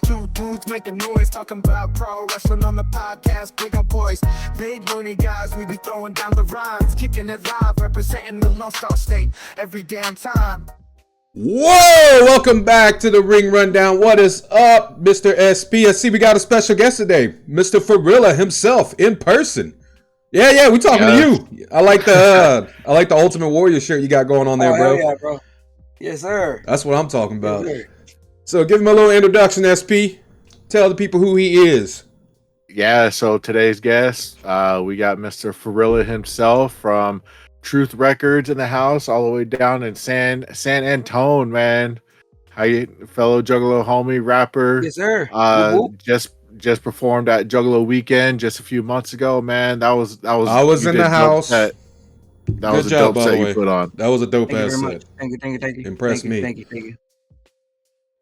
Two dudes making noise, talking about pro wrestling on the podcast. Big up boys, big money guys. We be throwing down the rhymes, kicking it live, representing the Lone Star State every damn time. Whoa! Welcome back to the Ring Rundown. What is up, Mr. SP? I see we got a special guest today, Mr. Forilla himself in person. Yeah, we talking to you. I like the Ultimate Warrior shirt you got going on there, bro. Yeah, bro. Yes, sir. That's what I'm talking about. Yes, so give him a little introduction, SP. Tell the people who he is. Yeah, so today's guest, we got Mr. Forilla himself from Truth Records in the house, all the way down in San Antone, man. How you, fellow Juggalo homie, rapper? Yes, sir. Just performed at Juggalo Weekend just a few months ago, man. That was. I was in the house. That was a dope set you put on. That was a dope ass set. Thank you. Impressed me. Thank you.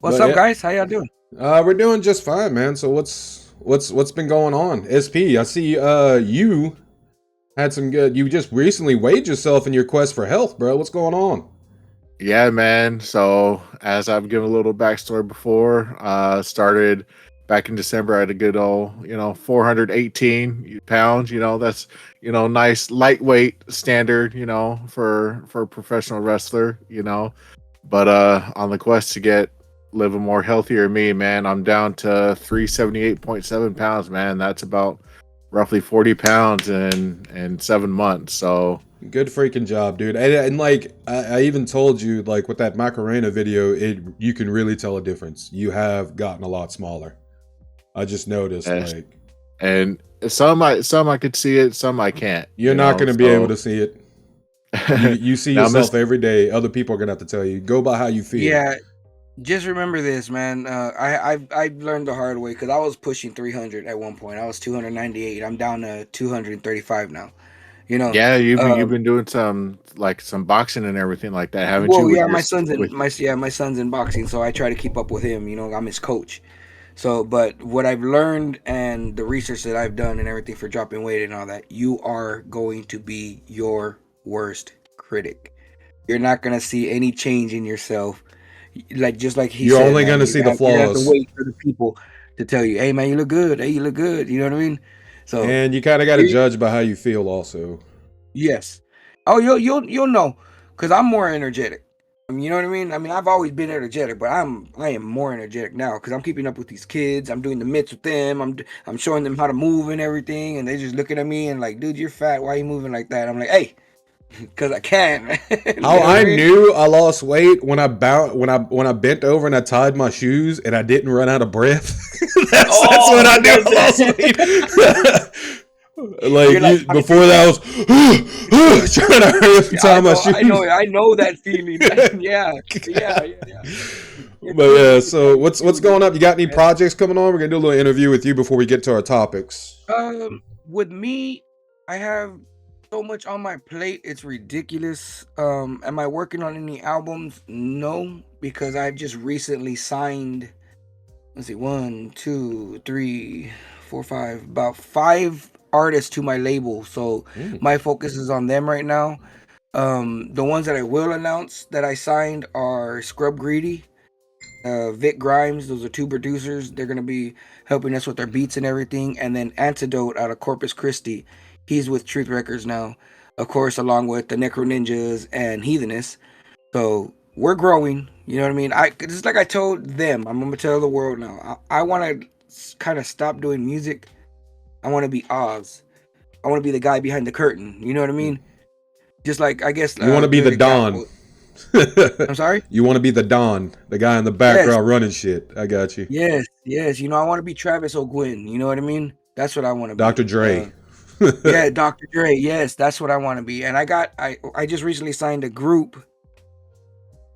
What's up, guys? How y'all doing? We're doing just fine, man. So what's been going on? SP, I see you had some good. You just recently weighed yourself in your quest for health, bro. What's going on? Yeah, man. So as I've given a little backstory before, started back in December at a good old, 418 pounds. That's nice lightweight standard, for a professional wrestler. But on the quest to live a more healthier me, man, I'm down to 378.7 pounds, man. That's about roughly 40 pounds in 7 months. So good freaking job, dude. And like I even told you, like with that Macarena video, you can really tell a difference. You have gotten a lot smaller. I just noticed, and some I could see it, some I can't. You're not going to be able to see it. You see yourself every day. Other people are going to have to tell you. Go by how you feel. Yeah, just remember this, man. I learned the hard way because I was pushing 300 at one point. I was 298. I'm down to 235 now. Yeah, you've been doing some boxing and everything like that, haven't you? Well, yeah, my son's in boxing, so I try to keep up with him. I'm his coach. So, but what I've learned and the research that I've done and everything for dropping weight and all that, you are going to be your worst critic. You're not going to see any change in yourself. Just like he said, you're only going to see the flaws. You have to wait for the people to tell you, hey, man, you look good. Hey, you look good. You know what I mean? So, and you kind of got to judge by how you feel also. Yes. Oh, you'll know, because I'm more energetic. You know what I mean? I've always been energetic, but I am more energetic now because I'm keeping up with these kids. I'm doing the mitts with them. I'm showing them how to move and everything, and they just looking at me and like, dude, you're fat. Why are you moving like that? I'm like, hey, because I can. I knew I lost weight when I bent over and I tied my shoes and I didn't run out of breath. that's when I knew I lost weight. Before that, I was trying to hurry up and tie my shoes. I know that feeling. yeah. But yeah, so what's going up? You got any projects coming on? We're gonna do a little interview with you before we get to our topics. With me, I have so much on my plate, it's ridiculous. Am I working on any albums? No, because I've just recently signed. Let's see, 1, 2, 3, 4, 5, about 5 artists to my label, so my focus is on them right now. The ones that I will announce that I signed are Scrub Greedy, Vic Grimes. Those are 2 producers. They're gonna be helping us with our beats and everything. And then Antidote out of Corpus Christi, he's with Truth Records now, of course, along with the Necro Ninjas and Heathenists. So we're growing. You know what I mean? Just like I told them, I'm gonna tell the world now. I want to kind of stop doing music. I want to be Oz. I want to be the guy behind the curtain. You know what I mean? Just like, I guess... You want to be the Don. I'm sorry? You want to be the Don, the guy in the background running shit. I got you. Yes. I want to be Travis O'Gwen. You know what I mean? That's what I want to be. Dr. Dre. Yeah, Dr. Dre. Yes, that's what I want to be. And I just recently signed a group,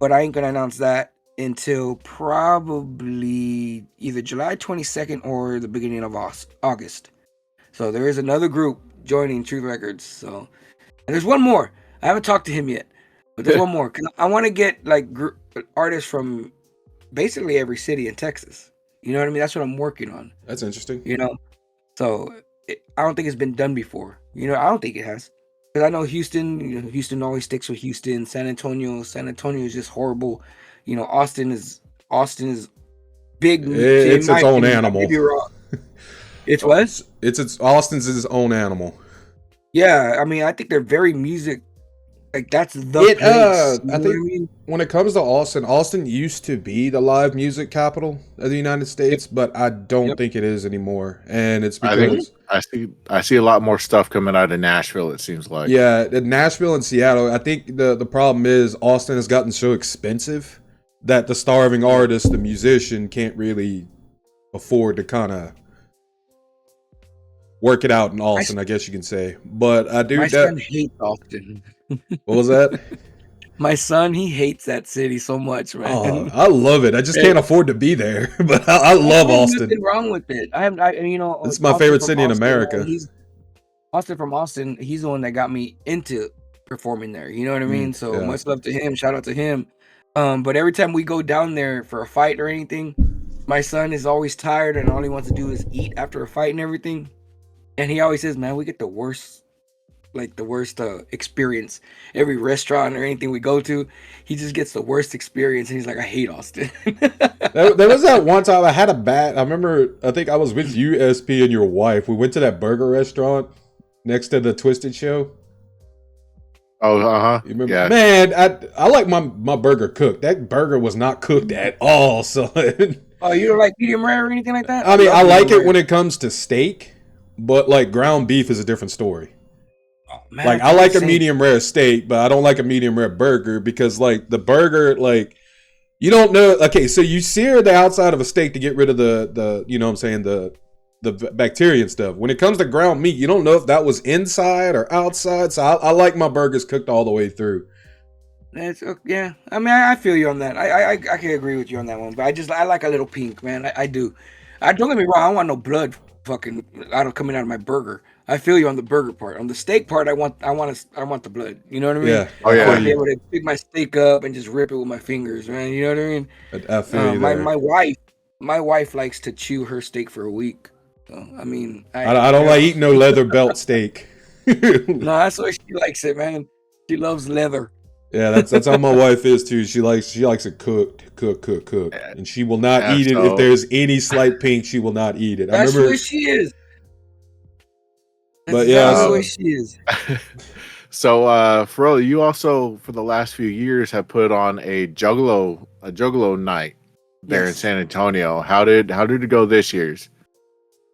but I ain't going to announce that until probably either July 22nd or the beginning of August. So there is another group joining Truth Records. So, and there's one more. I haven't talked to him yet, but there's one more. 'Cause I want to get artists from basically every city in Texas. You know what I mean? That's what I'm working on. That's interesting. So I don't think it's been done before. I don't think it has. Because I know Houston. Houston always sticks with Houston. San Antonio is just horrible. Austin is big. In It's my its own opinion, I animal. could be wrong. It's what? It's Austin's its own animal. Yeah, I mean, I think they're very music. Like that's the It place. You I know think what I mean? when it comes to Austin, Austin used to be the live music capital of the United Yep. States, but I don't Yep. think it is anymore. And it's I think because I see a lot more stuff coming out of Nashville. It seems like. yeah, Nashville and Seattle, I think the problem is Austin has gotten so expensive that the starving artist, the musician, can't really afford to kind of work it out in Austin, I guess you can say. But I do My that. son hates Austin. What was that? My son, he hates that city so much, man. Oh, I love it. I just can't afford to be there, but I love There's Austin. nothing wrong with it. You know, It's my Austin favorite from city in Austin, America. He's Austin from Austin. He's the one that got me into performing there. You know what I mean? So yeah. much love to him. Shout out to him. But every time we go down there for a fight or anything, my son is always tired and all he wants to do is eat after a fight and everything. And he always says, "Man, we get the worst experience. Every restaurant or anything we go to, he just gets the worst experience." And he's like, "I hate Austin." There was that one time I had a bat. I remember, I think I was with you, SP, and your wife. We went to that burger restaurant next to the Twisted Show. Oh, You remember? Yeah. Man, I like my burger cooked. That burger was not cooked at all, son. Oh, you don't like medium rare or anything like that? I mean, I love like medium it when rare. it comes to steak, but like ground beef is a different story. Oh, man, Like I like a medium rare steak, but I don't like a medium rare burger because like the burger, like you don't know. Okay, so you sear the outside of a steak to get rid of the you know what I'm saying, the bacteria and stuff. When it comes to ground meat, you don't know if that was inside or outside. So I like my burgers cooked all the way through. Yeah. I mean, I feel you on that. I can agree with you on that one. But I like a little pink, man. I do. I don't get me wrong. I don't want no blood fucking coming out of my burger. I feel you on the burger part. On the steak part, I want the blood. You know what I mean? Yeah. Oh, I yeah. want to be able to pick my steak up and just rip it with my fingers, man. You know what I mean? I feel you there. My wife likes to chew her steak for a week. So, I mean, I don't like eating no leather belt steak. No, that's why she likes it, man. She loves leather. Yeah, that's how my wife is too. She likes it cooked, and she will not Yeah, eat it so- if there's any slight pink. She will not eat it. I That's remember, where she is. That's But yeah, exactly so- where she is. So, Forilla, you also for the last few years have put on a Juggalo night there in Yes. San Antonio. How did it go this year's?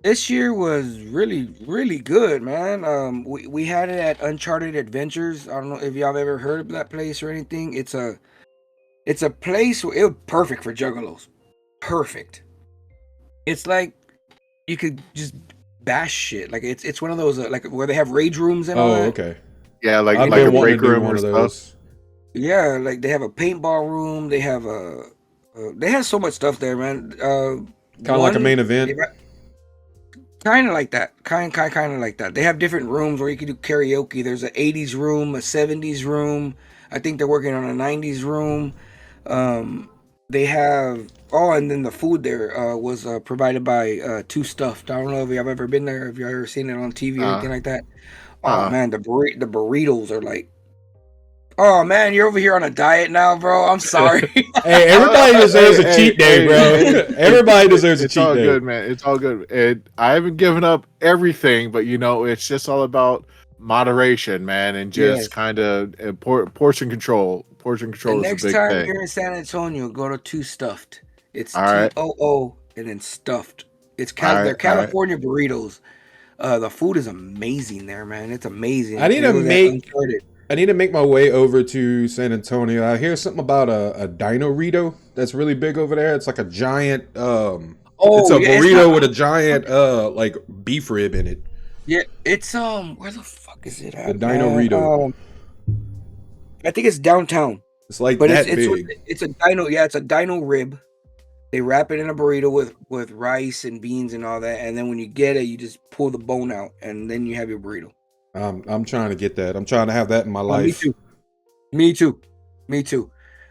This year was really, really good, man. We had it at Uncharted Adventures. I don't know if y'all have ever heard of that place or anything. It's a place where it was perfect for juggalos. Perfect. It's like you could just bash shit. Like it's one of those like where they have rage rooms and all oh, that. okay. Yeah, like I've like been a wanting break to do room one or of stuff. those. Yeah, like they have a paintball room. They have they have so much stuff there, man. Kind of like a main event. Kind of like that. Kind of like that. They have different rooms where you can do karaoke. There's an 80s room, a 70s room. I think they're working on a 90s room. They have and then the food there was provided by Two Stuffed. I don't know if y'all ever been there, if you ever seen it on TV or anything like that. Oh man, the burritos are like. Oh man, you're over here on a diet now, bro. I'm sorry. Hey, everybody deserves a cheat day, bro. Everybody deserves a It's cheat all day. good, man. It's all good. I haven't given up everything, but it's just all about moderation, man, and just Yes. kind of portion control. Portion The control is next a big time thing. you're in San Antonio, go to Two Stuffed. It's All right. TOO and then stuffed. It's All right, they're all right. California burritos. The food is amazing there, man. It's amazing. I need It to was at make- Uncharted. I need to make my way over to San Antonio. I hear something about a Dino-rito that's really big over there. It's like a giant it's a yeah, burrito not- with a giant like beef rib in it. Yeah, it's where the fuck is it at? The Dino-rito. I think it's downtown. It's like But that it's big. it's a dino, yeah, it's a dino rib. They wrap it in a burrito with rice and beans and all that, and then when you get it, you just pull the bone out, and then you have your burrito. I'm trying to get that. I'm trying to have that in my life. Me too. Hey,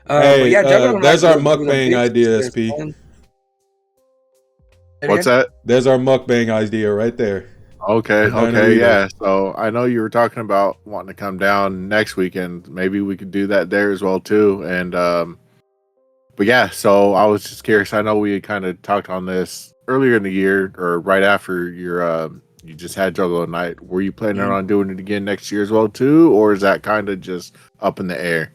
But yeah, Juggalo there's Night our was a mukbang big idea, success, SP. man. What's that? There's our mukbang idea right there. Okay, Dino okay, Rito. yeah. So I know you were talking about wanting to come down next weekend. Maybe we could do that there as well too. And But yeah, so I was just curious. I know we kind of talked on this earlier in the year, or right after you just had Juggalo Night. Were you planning Mhm. on doing it again next year as well too, or is that kind of just up in the air?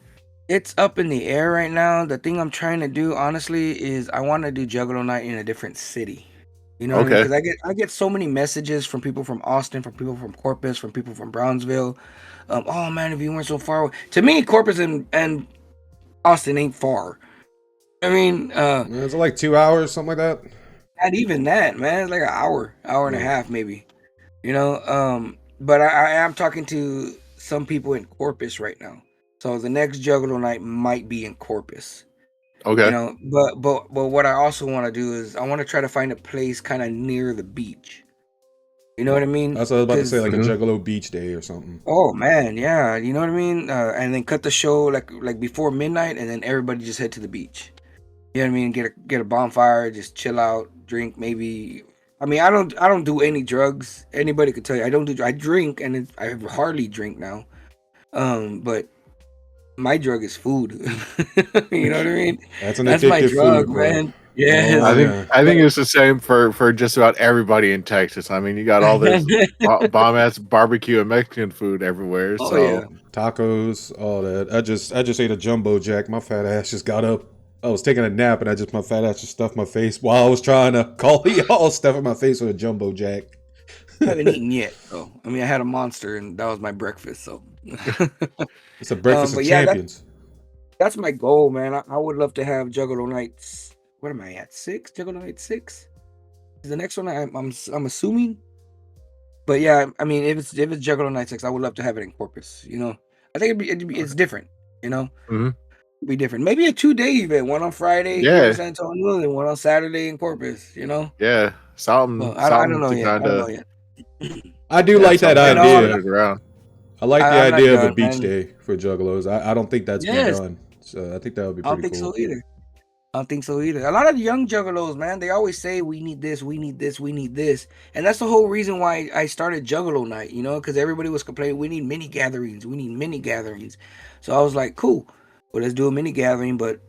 It's up in the air right now. The thing I'm trying to do, honestly, is I want to do Juggalo Night in a different city. You know what I mean? Okay. Because I get so many messages from people from Austin, from people from Corpus, from people from Brownsville. Oh man, if you weren't so far away. To me, Corpus and Austin ain't far. I mean, Is it like 2 hours, something like that? not even that, man. It's like an hour and a Yeah. half, maybe. You know, but I am talking to some people in Corpus right now. So the next Juggalo Night might be in Corpus. You Okay. know, but what I also want to do is I want to try to find a place kind of near the beach. You know what I mean? That's what I was about to say, Because like a Hmm. Juggalo Beach Day or something. oh man, yeah, you know what I mean. And then cut the show like before midnight, and then everybody just head to the beach. You know what I mean? Get a bonfire, just chill out, drink maybe. I mean, I don't do any drugs. Anybody could tell you I don't do. I drink, and I hardly drink now. But my drug is food. You know what I mean? That's an That's my addictive drug, food, bro. man. Oh Yes. I think yeah. I But think it's the same for just about everybody in Texas. I mean, you got all this bomb ass barbecue and Mexican food everywhere. oh yeah. So Tacos, all that. I just ate a jumbo jack. My fat ass just got up. I was taking a nap and my fat ass just stuffed my face while I was trying to call y'all, stuffing my face with a jumbo jack. I haven't eaten yet. So I mean, I had a monster, and that was my breakfast. So, It's a breakfast of but yeah, champions. that's my goal, man. I would love to have Juggalo Nights. What am I at? 6? Juggalo Night 6 is the next one. I'm assuming. But yeah, I mean, if it's Juggalo Night 6, I would love to have it in Corpus. You know, I think it's different. You know, mhm. it'd be different. Maybe a 2-day event, one on Friday here in Yeah, San Antonio, and one on Saturday in Corpus. You know, yeah, well, something I don't something know to yet. I kind don't know of yet. I do yeah, like that something You kind of know, spread idea. it around. I like the I'm not idea of a done, beach man. day for juggalos. I don't think that's been Yes, done. So I think that would be I don't pretty think so cool. either. I don't think so either. A lot of the young juggalos, man, they always say we need this, we need this, we need this, and that's the whole reason why I started Juggalo Night. You know, because everybody was complaining we need mini gatherings, we need mini gatherings. So I was like, cool, well let's do a mini gathering, but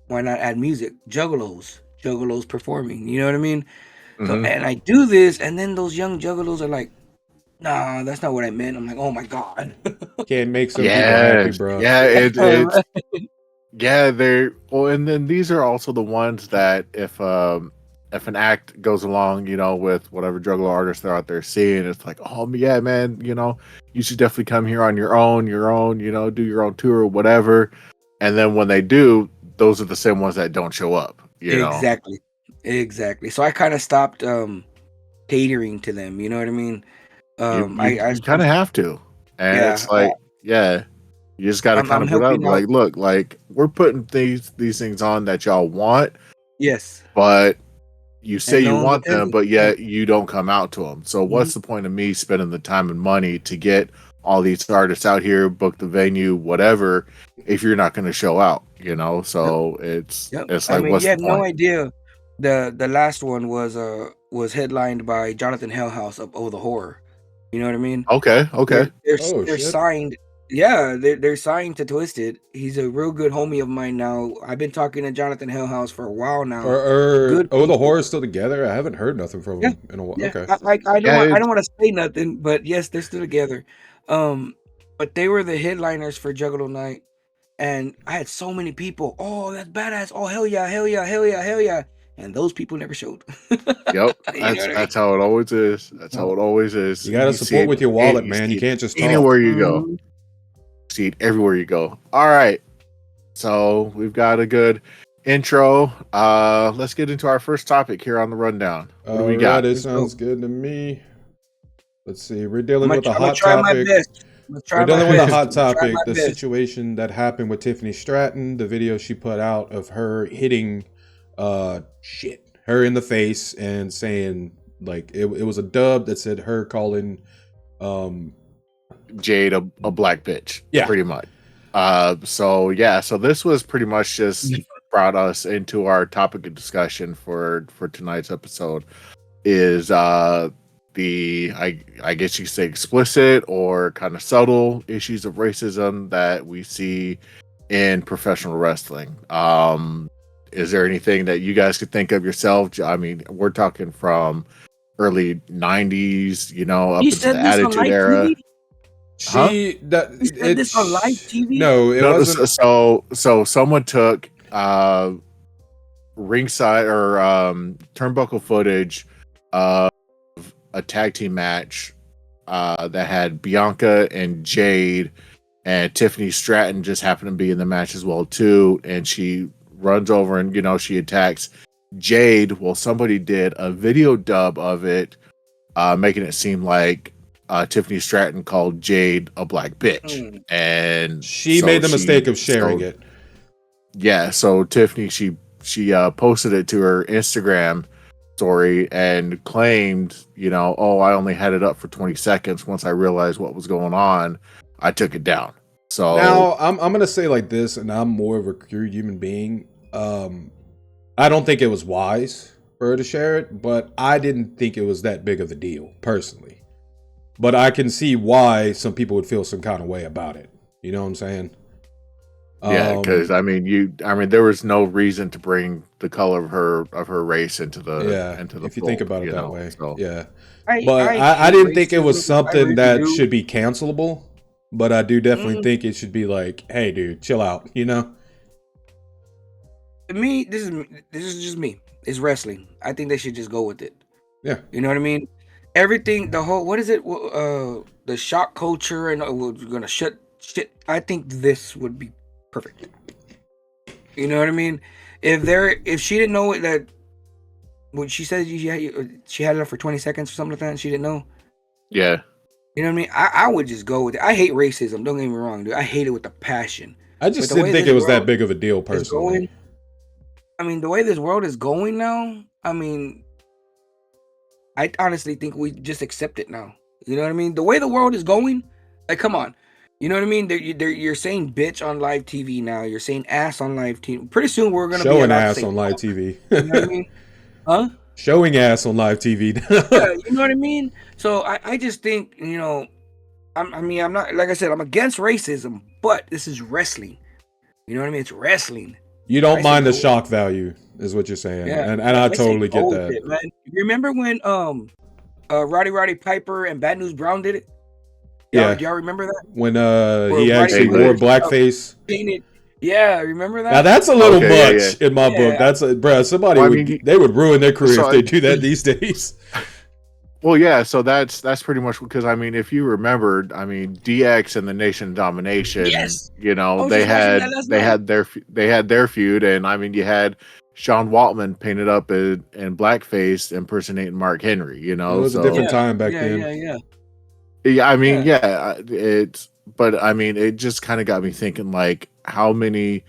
why not add music? Juggalos performing. You know what I mean? So Hmm. and I do this, and then those young juggalos are like, nah, that's not what I meant. I'm like, oh my god. Can't make some people happy, Yeah, bro. yeah, it's yeah, they're well, and then these are also the ones that if an act goes along, with whatever juggler artists they're out there seeing, it's like, oh yeah, man, you should definitely come here on your own, do your own tour or whatever. And then when they do, those are the same ones that don't show up. Exactly. Exactly. So I kind of stopped catering to them, you know what I mean? You I you I you kind of have to, and yeah, it's like, yeah, you just got to kind I'm of put up helping out. like, look, like we're putting these things on that y'all want, Yes. but you say And no you one's want them, attending. but Yeah. yet you don't come out to them. So Mhm. what's the point of me spending the time and money to get all these artists out here, book the venue, whatever, if you're not going to show out? Yep. So it's Yep. it's I like, mean, what's you the had no point? idea the last one was headlined by Jonathan Hellhouse of Oh the Horror. You know what I mean? Okay, They're okay, they're Oh they're shit. signed. Yeah, they're signed to Twisted. He's a real good homie of mine now. I've been talking to Jonathan Hellhouse for a while now. Are Good oh the people. horror's still together? I haven't heard nothing from Yeah, them in a while. yeah. Okay. I don't yeah, want I it's don't want to say nothing, but yes, they're still together. Um, but they were the headliners for Juggalo Night, and I had so many people. Oh, that's badass! Oh, hell yeah, hell yeah, hell yeah, hell yeah! And those people never showed. yep. You know That's what I mean? that's how it always is. That's how So, it always is. You gotta You see support it. with your wallet, You man. You see it can't just talk. anywhere you go. mhm. See it everywhere you go. All right. So we've got a good intro. Let's get into our first topic here on the rundown. What do All we right, got? it Let's go. sounds good to me. Let's see. We're I'm dealing gonna with a I'm gonna hot try my topic. best. I'm gonna We're try my dealing with a best. hot I'm gonna try my topic. The best. situation that happened with Tiffany Stratton, the video she put out of her hitting her in the face and saying like it was a dub that said her calling um Jade, a black bitch, yeah. pretty much. So yeah, so this was pretty much just brought us into our topic of discussion for tonight's episode. Is the I guess you could say explicit or kind of subtle issues of racism that we see in professional wrestling. is there anything that you guys could think of yourself? I mean, we're talking from early 90s, you know, up He into the said this on Attitude live Era. TV. Huh? He said this on live TV. no, it No, wasn't. so someone took ringside or turnbuckle footage of a tag team match that had Bianca and Jade, and Tiffany Stratton just happened to be in the match as well too, and she runs over and, you know, she attacks Jade. Well, somebody did a video dub of it, making it seem like Tiffany Stratton called Jade a black bitch, and She so made the mistake of sharing it. Yeah, so Tiffany, she posted it to her Instagram story and claimed, you know, oh, I only had it up for 20 seconds. Once I realized what was going on, I took it down. So Now I'm gonna say like this, and I'm more of a pure human being. I don't think it was wise for her to share it, but I didn't think it was that big of a deal personally. But I can see why some people would feel some kind of way about it. You know what I'm saying? yeah, because I mean, there was no reason to bring the color of her race into the if you think about it that know, way, so. yeah. I But I hate didn't think it was racism. I something really that do. should be cancelable. But I do definitely Mm, think it should be like, hey, dude, chill out. You know? to me, this is just me. It's wrestling. I think they should just go with it. Yeah. You know what I mean? Everything, the whole, what is it? The shock culture, and we're gonna shut shit. I think this would be perfect. You know what I mean? If she didn't know that, what she said, she had it up for 20 seconds or something like that, and she didn't know. Yeah. You know what I mean? I would just go with it. I hate racism. Don't get me wrong, dude. I hate it with a passion. I just But the didn't way think this it was that world big of a deal is personally. going, I mean, the way this world is going now, I mean, I honestly think we just accept it now. You know what I mean? The way the world is going, like, come on. You know what I mean? You're saying bitch on live TV now. You're saying ass on live TV. Pretty soon we're gonna be Showing allowed to ass say on live fuck. TV. You know what I mean? Huh? Showing ass on live TV. Yeah, you know what I mean? So I just think, you know, I'm not, like I said, I'm against racism, but this is wrestling. You know what I mean? It's wrestling. You don't I say mind the go. shock value, is what you're saying. Yeah, And I I say totally go get with that. it, man. You remember when Roddy Piper and Bad News Brown did it? Yeah. Do y'all remember that? When Where he Roddy actually Hey, wore Piper blackface. painted. Yeah, remember Now that? that's a little Okay, much yeah. in my book. Yeah. That's bruh, somebody Well, I would mean, they would ruin their career so if they do that these days. well, yeah, so that's pretty much because, I mean, if you remembered, I mean, DX and the Nation of Domination, Yes. you I know, was just watching that last night. they had their feud, and I mean, you had Sean Waltman painted up in blackface impersonating Mark Henry, you It know, was a so different time back Yeah, then. yeah, I mean, Yeah. but I mean, it just kind of got me thinking, like, how many,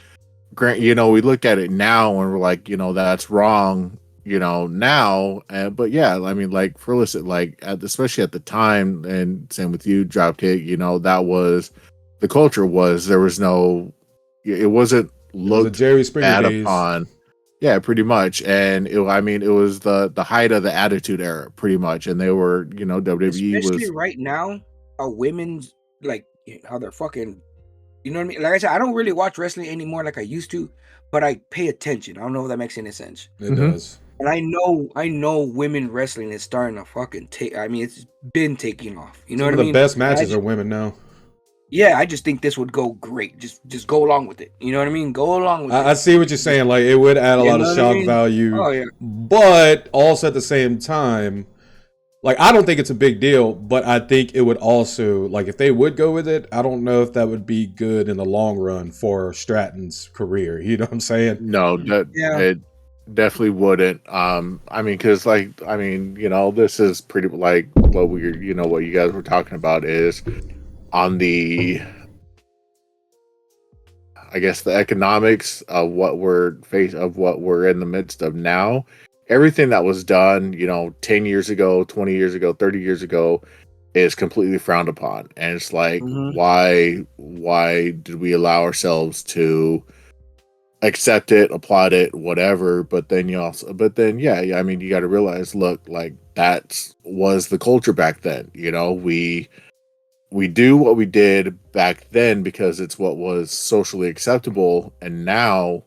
you know, we look at it now and we're like, you know, that's wrong, you know, now, but yeah, I mean, like, for listen, like, especially at the time, and same with you, Dropkick, you know, that was the culture. Was there was no, it wasn't It was a looked Jerry Springer bad days. upon. Yeah, pretty much. And I mean, it was the height of the Attitude Era, pretty much. And they were, you know, WWE Especially was. right now, how women's, like, how they're fucking, you know what I mean? Like I said, I don't really watch wrestling anymore like I used to, but I pay attention. I don't know if that makes any sense. It Mhm. does. And I know women wrestling is starting to fucking take, I mean, it's been taking off. You know Some what of I the mean? best And I matches just, are women now. yeah, I just think this would go great. Just go along with it. You know what I mean? Go along with I it. see what you're saying. Like it would add a You lot know of what I shock mean? value, Oh yeah. but also at the same time, like I don't think it's a big deal. But I think it would also, like, if they would go with it, I don't know if that would be good in the long run for Stratton's career. You know what I'm saying? No, that Yeah. it definitely wouldn't. I mean, because, like, I mean, you know, this is pretty like what you know, what you guys were talking about is on the, I guess, the economics of what we're in the midst of now. Everything that was done, you know, 10 years ago, 20 years ago, 30 years ago is completely frowned upon. And it's like, Mhm. why did we allow ourselves to accept it, applaud it, whatever? But then yeah, I mean, you got to realize, look, like, that was the culture back then. You know, we do what we did back then because it's what was socially acceptable, and now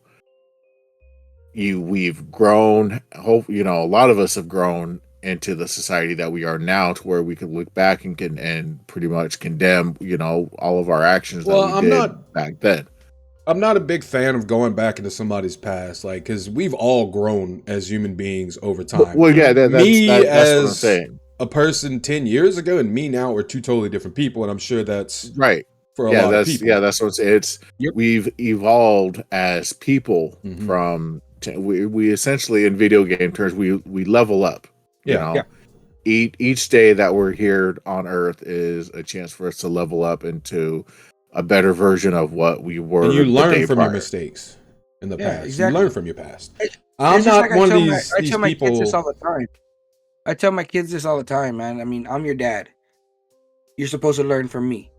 we've grown. Hope a lot of us have grown into the society that we are now, to where we can look back and pretty much condemn all of our actions that Well, we did back then. I'm not a big fan of going back into somebody's past, like, because we've all grown as human beings over time. Well, yeah, that's what I'm As saying. a person 10 years ago and me now are two totally different people, and I'm sure that's Right. for a lot of people. That's what it's. Yep. We've evolved as people from. We essentially, in video game terms, we level up. Yeah. Each day that we're here on Earth is a chance for us to level up into a better version of what we were. And you the learn day from prior. your mistakes in the past. Exactly. You learn from your past. I'm I'm not like one of I these tell my people. kids this all the time. I tell my kids this all the time, man. I mean, I'm your dad. You're supposed to learn from me.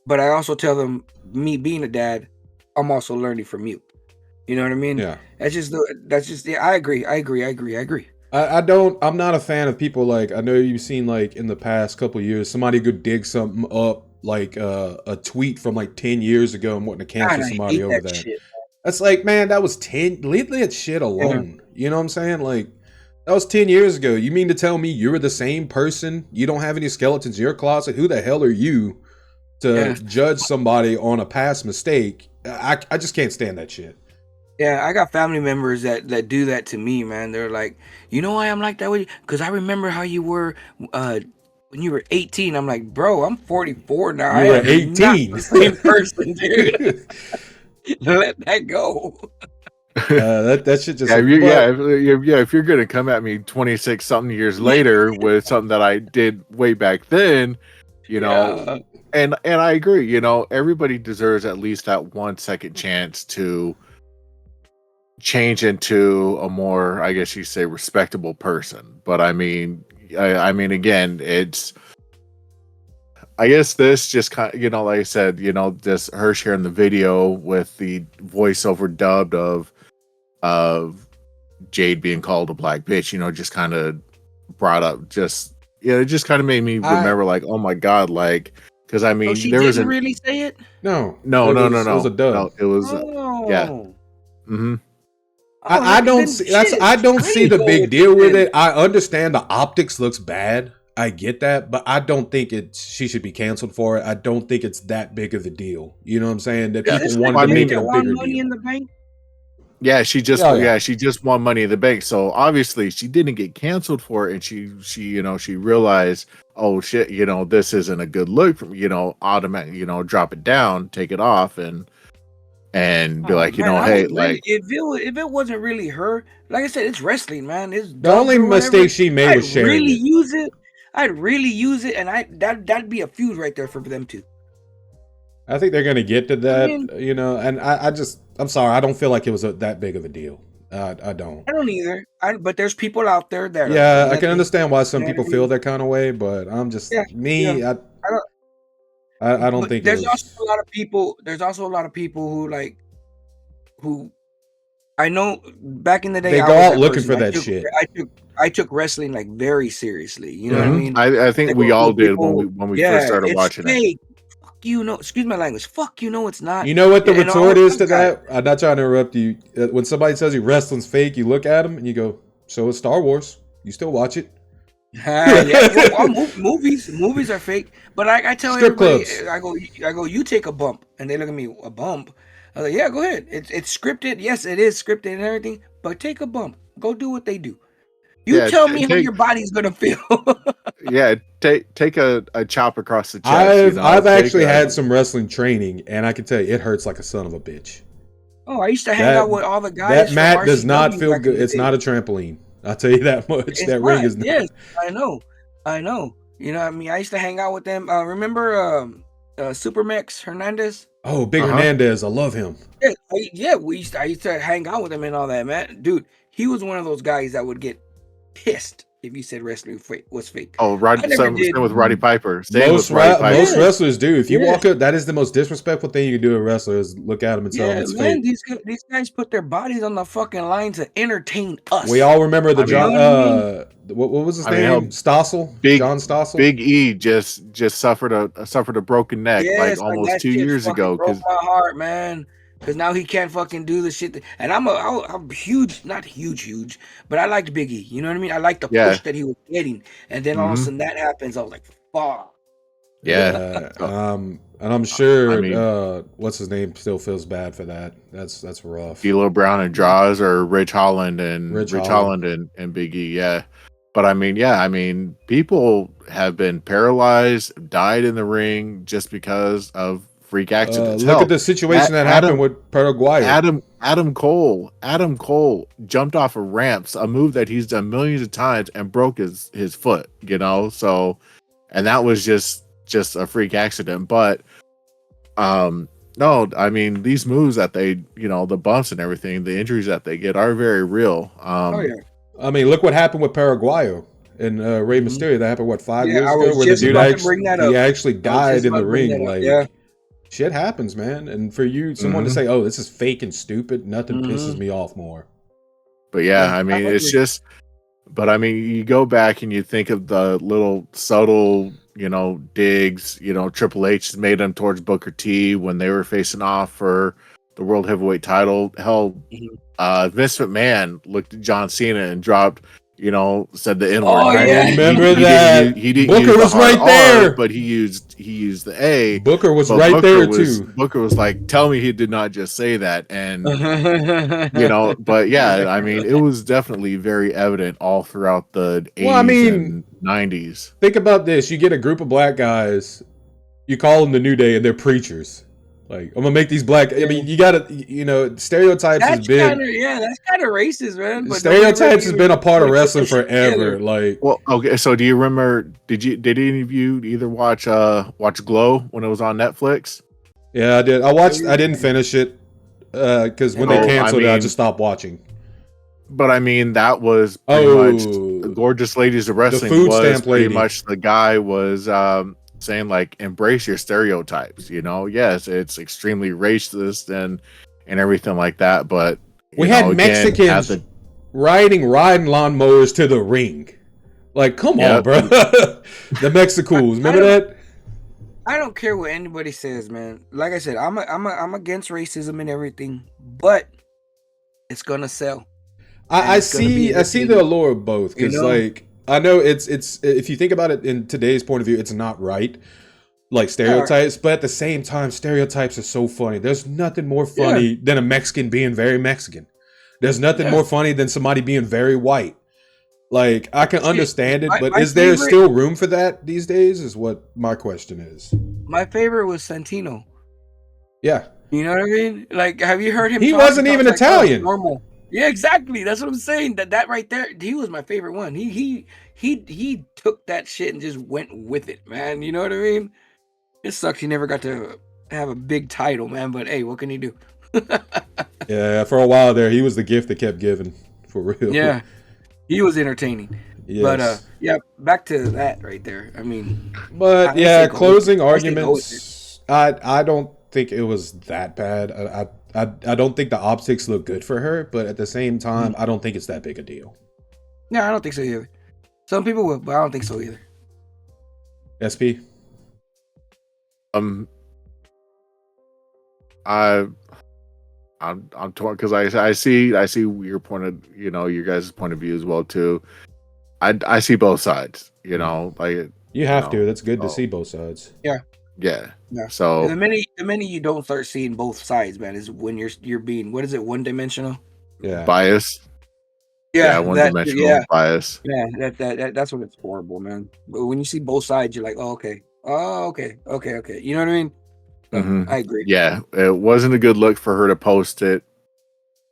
But I also tell them, me being a dad, I'm also learning from you. You know what I mean? Yeah. Yeah, I agree. I'm not a fan of people, like, I know you've seen, like, in the past couple of years, somebody could dig something up, like a tweet from like 10 years ago and wanting to cancel God, I somebody hate over that that. shit. That's like, man, that was 10. Leave that shit alone. You know what I'm saying? Like, that was 10 years ago. You mean to tell me you're the same person? You don't have any skeletons in your closet? Who the hell are you to judge somebody on a past mistake? I just can't stand that shit. Yeah, I got family members that do that to me, man. They're like, you know why I'm like that with you? Because I remember how you were when you were 18. I'm like, bro, I'm 44 now. You were I am 18. not the same person, dude. Let that go. That shit just. If you're gonna come at me 26 something years later with something that I did way back then, and I agree. Everybody deserves at least that 1 second chance to change into a more, I guess you say, respectable person. But I mean, again, it's. I guess this just kind of, like I said, this her sharing the video with the voiceover dubbed of Jade being called a black bitch, just kind of brought up it just kind of made me remember, like, oh my God, like, because I mean, she there was didn't really say it. No. It was a dub. No, it was yeah. Mm-hmm. I don't see the big deal with it. I understand the optics looks bad. I get that, but I don't think she should be canceled for it. I don't think it's that big of a deal. You know what I'm saying? That people wanted to make it a bigger money deal. in the bank. Yeah, she just she just won Money in the Bank. So obviously she didn't get canceled for it, and she realized, oh shit, this isn't a good look from automatic, drop it down, take it off, and be like, hey, like, if it wasn't really her, like I said, it's wrestling, man. It's the only mistake she made was sharing it. I'd really use it, and that'd be a feud right there for them too. I think they're gonna get to that, and I'm sorry, I don't feel like it was that big of a deal. I don't. I don't either. But there's people out there that I can understand why some people feel that kind of way, but I'm just me. I don't think there's also a lot of people. There's also a lot of people who I know back in the day they go out looking for that shit. I took wrestling like very seriously. You know what I mean? I think we all did when we first started watching it. Excuse my language. Fuck, it's not. You know what the retort is to that? I'm not trying to interrupt you. When somebody tells you wrestling's fake, you look at them and you go, "So is Star Wars. You still watch it?" Movies are fake. But I tell strip everybody, clubs. I go, you take a bump, and they look at me, a bump. I was like, yeah, go ahead. It's scripted. Yes, it is scripted and everything. But take a bump. Go do what they do. You tell me how your body's gonna feel. Take a chop across the chest. I've actually had some wrestling training, and I can tell you, it hurts like a son of a bitch. Oh, I used to hang out with all the guys. That mat does not feel good. It's not a trampoline. I'll tell you that much. That ring is not. Yes, I know. You know what I mean? I used to hang out with them. Remember Supermax Hernandez? Oh, Big Hernandez. I love him. Yeah, I used to hang out with him and all that, man. Dude, he was one of those guys that would get pissed if you said wrestling was fake. Oh, same with Roddy Piper. Most wrestlers do. If you walk up, that is the most disrespectful thing you can do to a wrestler is look at them and tell them it's fake. These guys put their bodies on the fucking line to entertain us. We all remember the John. What was his name? Stossel. John Stossel. Big E just suffered a broken neck like almost 2 years ago. Broke my heart, man. because now he can't fucking do the shit. And I'm huge, not huge, but I liked Biggie. You know what I mean? I liked the Yeah. push that he was getting, and then all of a Mhm. sudden that happens. I was like, fuck. Yeah. And I'm I sure mean, what's his name still feels bad for that. That's rough. D'Lo Brown and Draws, or Rich Holland and Rich Holland. and Big E. Yeah. But I mean, yeah, I mean, people have been paralyzed, died in the ring just because of freak accidents. Look at Hell, the situation that happened with Paraguayo. Adam Cole jumped off of ramps, a move that he's done millions of times, and broke his foot. You know, so, and that was just a freak accident. But no, I mean, these moves that they, the bumps and everything, the injuries that they get are very real. Oh yeah. I mean, look what happened with Paraguayo and Rey Mhm. Mysterio. That happened what 5 Yeah, years I ago, was where the just dude about to bring that he up. actually I was died just in about the to bring ring. that up. Like Yeah. shit happens, man. And for someone to Mhm. say, "Oh, this is fake and stupid," nothing pisses Mhm. me off more. But yeah, Yeah, I I mean, it's agree. just, but I mean, you go back and you think of the little subtle, digs, Triple H made them towards Booker T when they were facing off for the World Heavyweight title. Hell, Mhm. Vince McMahon looked at John Cena and dropped, said the N word. Oh I yeah. remember that. He didn't use Booker the was hard right R, there. but he used the A. Booker was But right there too. Booker was like, tell me he did not just say that. And Yeah. but yeah, I mean, it was definitely very evident all throughout the Well, I 80s mean, and 90s. think about this: you get a group of black guys, you call them the New Day, and they're preachers. Like, I'm gonna make these black. I mean, you gotta, stereotypes has been That's kind of racist, man. But nobody stereotypes really has even been a part of really put wrestling that shit together. forever. Like, Well, okay, so do you remember, did any of you either watch Glow when it was on Netflix? yeah, I did. I didn't finish it because when they Okay. So I canceled it, I just mean, stopped watching. but I mean, that was pretty much Oh, Gorgeous Ladies of the Wrestling food was stamp pretty lady. much the guy was saying like, embrace your stereotypes. Yes, it's extremely racist and everything like that, but We had again, at Mexicans the riding lawnmowers to the ring. Like, come on, yep, bro. The Mexicools, I remember don't that? I don't care what anybody says, man. Like I said, I'm against racism and everything, but it's gonna sell and I it's gonna be see the entertaining. allure of both You because know? like I know it's if you think about it in today's point of view, it's not right. Like Yeah. stereotypes, but at the same time, stereotypes are so funny. There's nothing more Yeah. funny than a Mexican being very Mexican. There's nothing Yeah. more funny than somebody being very white. Like I can Shit. understand it, but My is there favorite still room for that these days? Is what my question is. my favorite was Santino. Yeah, You know what I mean? Like, have you heard him he talk? He wasn't even talks like, oh, it's Italian. normal. Yeah, exactly. That's what I'm saying. That right there, he was my favorite one. He took that shit and just went with it, man. You know what I mean? It sucks he never got to have a big title, man. But hey, what can he do? Yeah, for a while there, he was the gift that kept giving. For real. Yeah, he was entertaining. But Yes. yeah, back to that right there. I mean, But I say yeah, go with it. closing I say go with it. arguments. I don't think it was that bad. I don't think the optics look good for her, but at the same time, I don't think it's that big a deal. Yeah, I don't think so either. Some people will, but I don't think so either. SP. um I I'm torn because I see your point of your guys' point of view as well too. I see both sides, like You have to. That's good to so, see both sides. Yeah. yeah. Yeah. So And the minute you don't start seeing both sides, man, is when you're being, what is it, one dimensional? Yeah. bias, Yeah, one that dimensional bias. that's when it's horrible, man. But when you see both sides, you're like, oh, okay. Oh, okay. You know what I mean? So, Mhm. I agree. Yeah, it wasn't a good look for her to post it.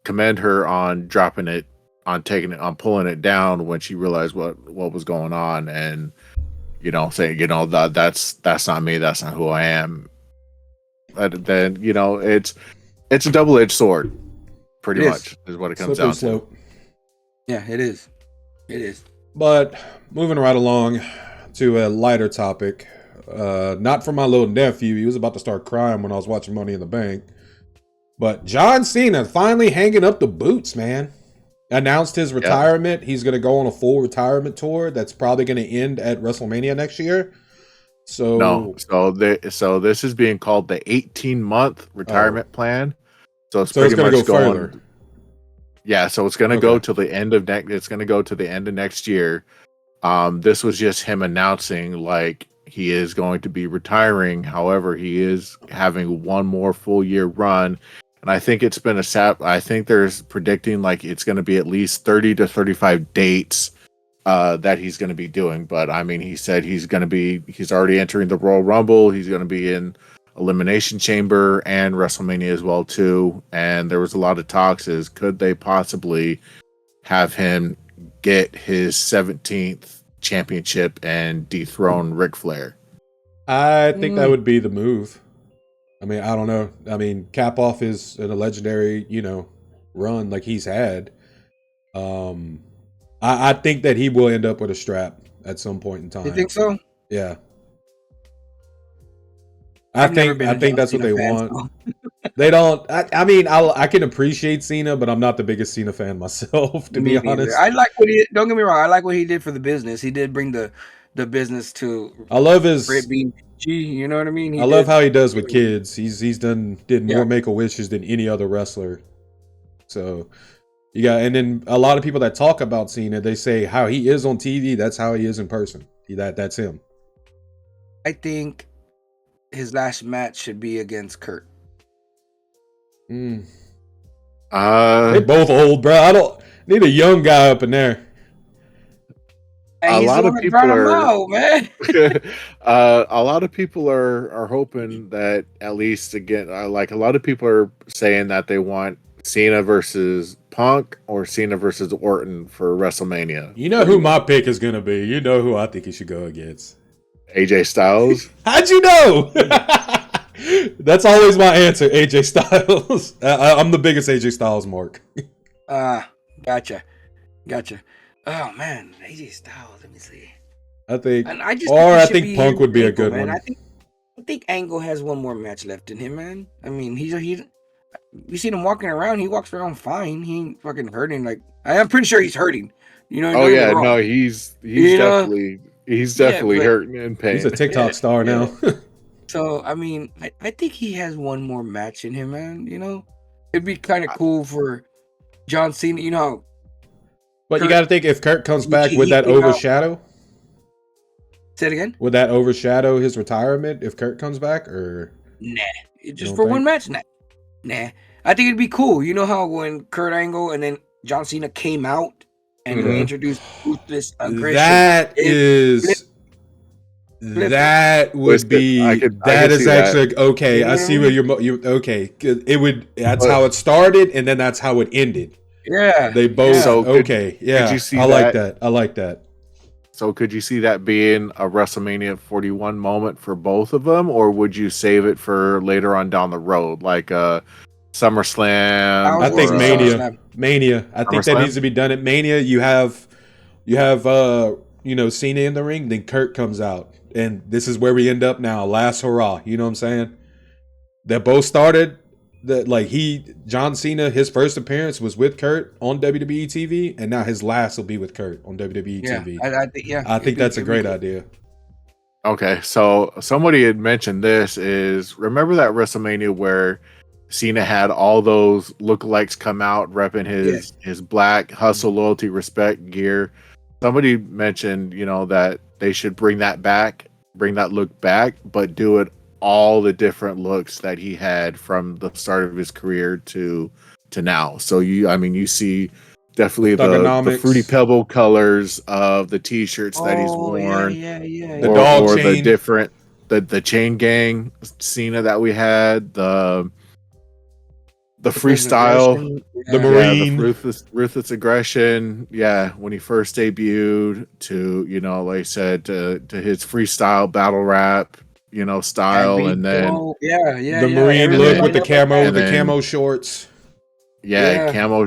Commend her on dropping it, on taking it, on pulling it down when she realized what was going on, and saying that's not me, that's not who I am. But then it's a double-edged sword, pretty It is. much is what it comes Slippery down slope. Yeah, it is. It is. But moving right along to a lighter topic. Not for my little nephew. He was about to start crying when I was watching Money in the Bank. But John Cena finally hanging up the boots, man. Announced his to. retirement. He's going to go on a full retirement tour that's probably going to end at WrestleMania next year. So No, so this is being called the 18-month retirement plan. So it's So it's pretty gonna much go further. going. Yeah, so it's gonna go Okay. to the end of next. It's gonna go to the end of next year. This was just him announcing like he is going to be retiring. However, he is having one more full year run, and I think it's been I think there's predicting like it's going to be at least 30 to 35 dates that he's going to be doing. But I mean, he said he's already entering the Royal Rumble. He's going to be in Elimination Chamber and WrestleMania as well too. And there was a lot of talks: is could they possibly have him get his 17th championship and dethrone Ric Flair? I think that would be the move. I mean, I don't know. I mean, cap off is a legendary, run like he's had. I think that he will end up with a strap at some point in time. You think so? Yeah. I've never been I a think John that's what Cena they fan, want. so. They don't. I mean, I can appreciate Cena, but I'm not the biggest Cena fan myself, to be Me neither. honest. I like what he. Don't get me wrong. I like what he did for the business. He did bring the business to I love for it his. being G. You know what I mean? He I love did. how he does with you know, kids. Did Yeah. more Make a Wishes than any other wrestler. So you got, and then a lot of people that talk about Cena, they say how he is on TV. That's how he is in person. That's him. I think his last match should be against Kurt. They Uh, both old, bro. I don't need a young guy up in there. And a he's lot the of one that people brought him are. out, man. A lot of people are hoping that at least again, like a lot of people are saying that they want Cena versus Punk or Cena versus Orton for WrestleMania. You know who my pick is gonna be. You know who I think he should go against. AJ Styles. How'd you know? That's always my answer. AJ Styles. I'm the biggest AJ Styles mark. Gotcha. Oh man, AJ Styles. Let me see. I think, And I just or think it I should think be Punk him would be a Angle, good man. one. I think Angle has one more match left in him, man. I mean, he's you seen him walking around. He walks around fine. He ain't fucking hurting. Like I'm pretty sure he's hurting. You know? Oh Don't get me yeah, wrong. no, he's You know? definitely but hurting in pain. He's a TikTok star now. so I mean, I think he has one more match in him, man. You know, it'd be kind of cool for John Cena. You know, But you Kurt- got to think if Kurt comes back, he would that came out- overshadow? say it again. Would that overshadow his retirement if Kurt comes back? Or Nah, just don't for one think? match. Nah. I think it'd be cool. You know how when Kurt Angle and then John Cena came out and Mhm. introduced ruthless aggression. that it is flip that would Listen, be I could is see that. actually okay. You know I what see I where mean? you okay. 'Cause it would. That's But- how it started, and then that's how it ended. Yeah. They both So could- okay. Yeah, you see I like that? that. I like that. So could you see that being a WrestleMania 41 moment for both of them, or would you save it for later on down the road, like SummerSlam? I think or, Mania. SummerSlam. Mania. I think that SummerSlam? needs to be done at Mania. You have Cena in the ring, then Kurt comes out. And this is where we end up now. Last hurrah. You know what I'm saying? That both started John Cena, his first appearance was with Kurt on WWE TV, and now his last will be with Kurt on WWE Yeah, TV. I think that's a it'd be great cool. idea. Okay, so somebody had mentioned this is remember that WrestleMania where Cena had all those lookalikes come out repping his black hustle, loyalty, respect gear. Somebody mentioned, that they should bring that look back, but do it all the different looks that he had from the start of his career to now. So you see definitely the Thugonomics. fruity pebble colors of the t-shirts that he's Oh, worn. yeah. The dog or chain. the different the chain gang Cena that we had, the freestyle, The Yeah. Marine. the ruthless aggression. Yeah, when he first debuted to like I said to his freestyle battle rap, style, and then The Marine And look then- with the camo, and then- camo shorts. Yeah. camo.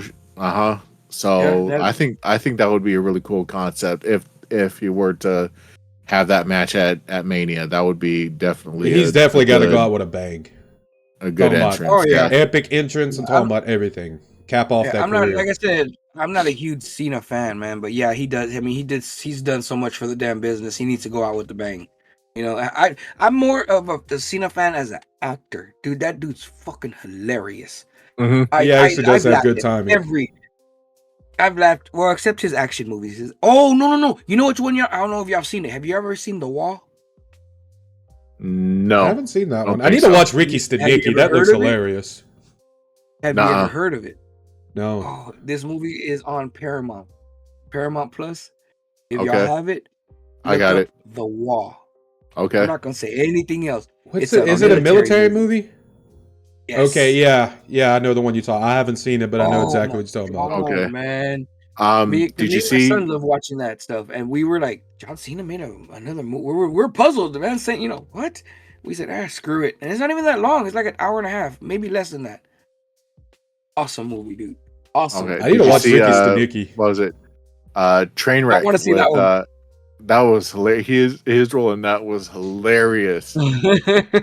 So Yeah, I think that would be a really cool concept if you were to have that match at Mania. That would be definitely He's definitely got to go out with a bang. a good Talking about- entrance. Oh, yeah. Epic entrance. I'm talking about everything. Cap off that I'm career. not, like I said, I'm not a huge Cena fan, man. But yeah, he does. I mean, he's done so much for the damn business. He needs to go out with the bang. You know, I'm more of the Cena fan as an actor, dude. That dude's fucking hilarious. Hmm. He actually does I've have laughed good at timing. I've laughed. Well, except his action movies. Oh no! You know which one? I don't know if y'all have seen it. Have you ever seen The Wall? I No, haven't seen that I don't one. I think need to so. watch Ricky Have you Stenicki. ever That looks heard of it? hilarious. Have you ever Nah. heard of it? No. Oh, this movie is on Paramount Plus. If y'all Okay, have it, I look got up it. The Wall. I'm Okay, not gonna say anything else. What's It's it? a Is it a military movie. movie? Okay, Yes. yeah, I know the one you talk. I haven't seen it, but I know Oh exactly my what you're talking about. god, okay. man. Because Did me you and my son see? love watching that stuff, and we were like, John Cena made another movie. We're puzzled. The man saying, what? We said, screw it. And it's not even that long. It's like an hour and a half, maybe less than that. Awesome movie, dude. Awesome. Okay, I need did to you watch see? Ricky Stenicki. What was it? I want Trainwreck to see that with one. that was hilarious. His role in that was hilarious.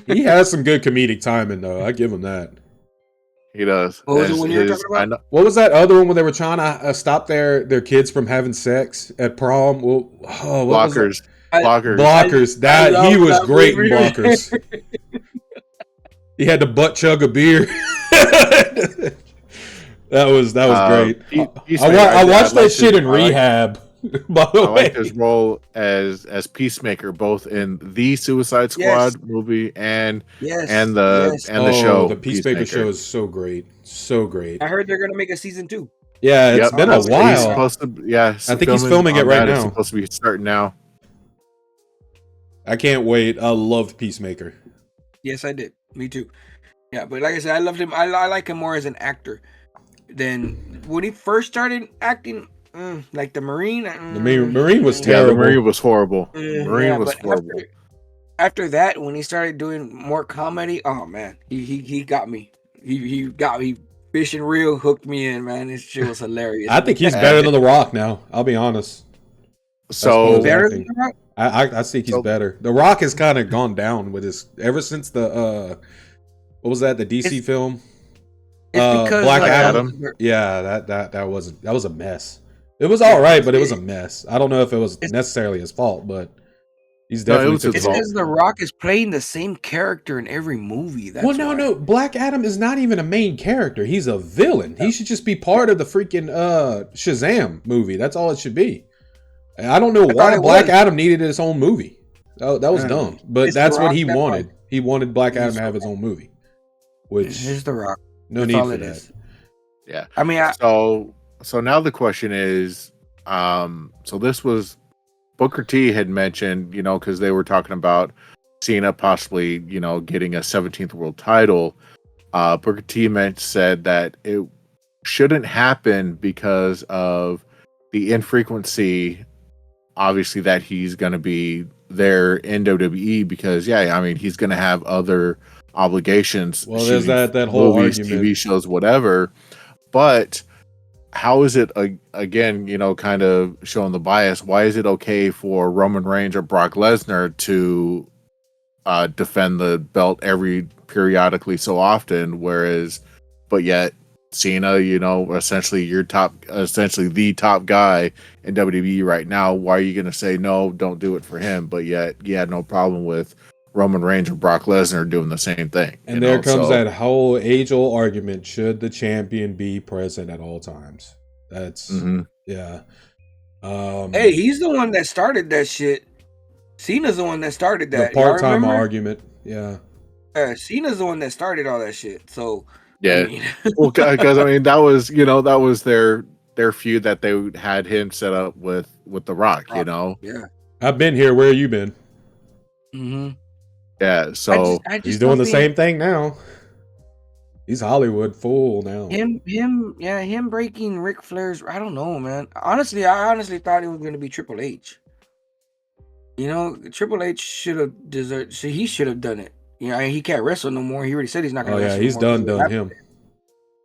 He has some good comedic timing, though. I give him that. He does. What was the one you were talking I about? know. What was that other one when they were trying to stop their kids from having sex at prom? Well, what was that? Blockers. I, Blockers. Blockers. I That he love was that great in movie. Blockers. He had to butt chug a beer. that was great. Peacemaker. I I watched that liked shit his, in rehab. By the I liked way, his role as Peacemaker, both in the Suicide Yes, Squad movie and yes, the yes. show the Peacemaker show Peacemaker. is so great, so great. I heard they're gonna make a season 2. Yeah, it's Yep, been a That's gonna he's come out. while. supposed to. Yeah, I so think he's filming it on right that is now. supposed to be starting now. I can't wait. I loved Peacemaker. Yes, I did. Me too. Yeah, but like I said, I loved him. I like him more as an actor than when he first started acting. Like the Marine. The Marine was Yeah, the terrible. Marine was horrible. Marine Yeah, was but horrible. after that, when he started doing more comedy, oh man, he got me. He got me. Fish and Reel hooked me in, man. This shit was hilarious. I think he's better than The Rock now. I'll be honest. So Better acting. than The Rock? I think he's better. The Rock has kind of gone down with his ever since the what was that? The DC film? It's because Black Adam. Yeah, that was a mess. It was all right, but it was a mess. I don't know if it was necessarily his fault, but he's definitely was his It's fault. because The Rock is playing the same character in every movie. That's why. no. Black Adam is not even a main character. He's a villain. He should just be part of the freaking Shazam movie. That's all it should be. I don't know why Black Adam needed his own movie. That was dumb. But that's what he wanted. He wanted Black Adam to have his own movie. Which Here's The Rock. no That's need all for it that. is. Yeah. I mean, So now the question is, so this was Booker T had mentioned, because they were talking about Cena possibly, getting a 17th world title. Booker T said that it shouldn't happen because of the infrequency, obviously, that he's going to be there in WWE because, he's going to have other obligations. Well, there's that whole movies, argument. TV shows, whatever. But how is it, again, kind of showing the bias? Why is it okay for Roman Reigns or Brock Lesnar to defend the belt periodically so often, but yet Cena, essentially essentially the top guy in WWE right now. Why are you going to say no? Don't do it for him, but yet you had no problem with Roman Reigns or Brock Lesnar doing the same thing. And there comes that whole age-old argument: should the champion be present at all times? That's yeah. hey, he's the one that started that shit. Cena's the one that started that. The part-time argument, yeah. Cena's the one that started all that shit. So yeah, well, because that was their feud that they had him set up with The Rock. Yeah. I've been here. Where you been? Mm-hmm. Yeah, so I just he's doing the same thing now. He's Hollywood full now. Him breaking Ric Flair's. I don't know, man. Honestly, I thought it was going to be Triple H. Triple H should have deserved. So he should have done it. He can't wrestle no more. He already said he's not going to. Oh yeah, he's done him.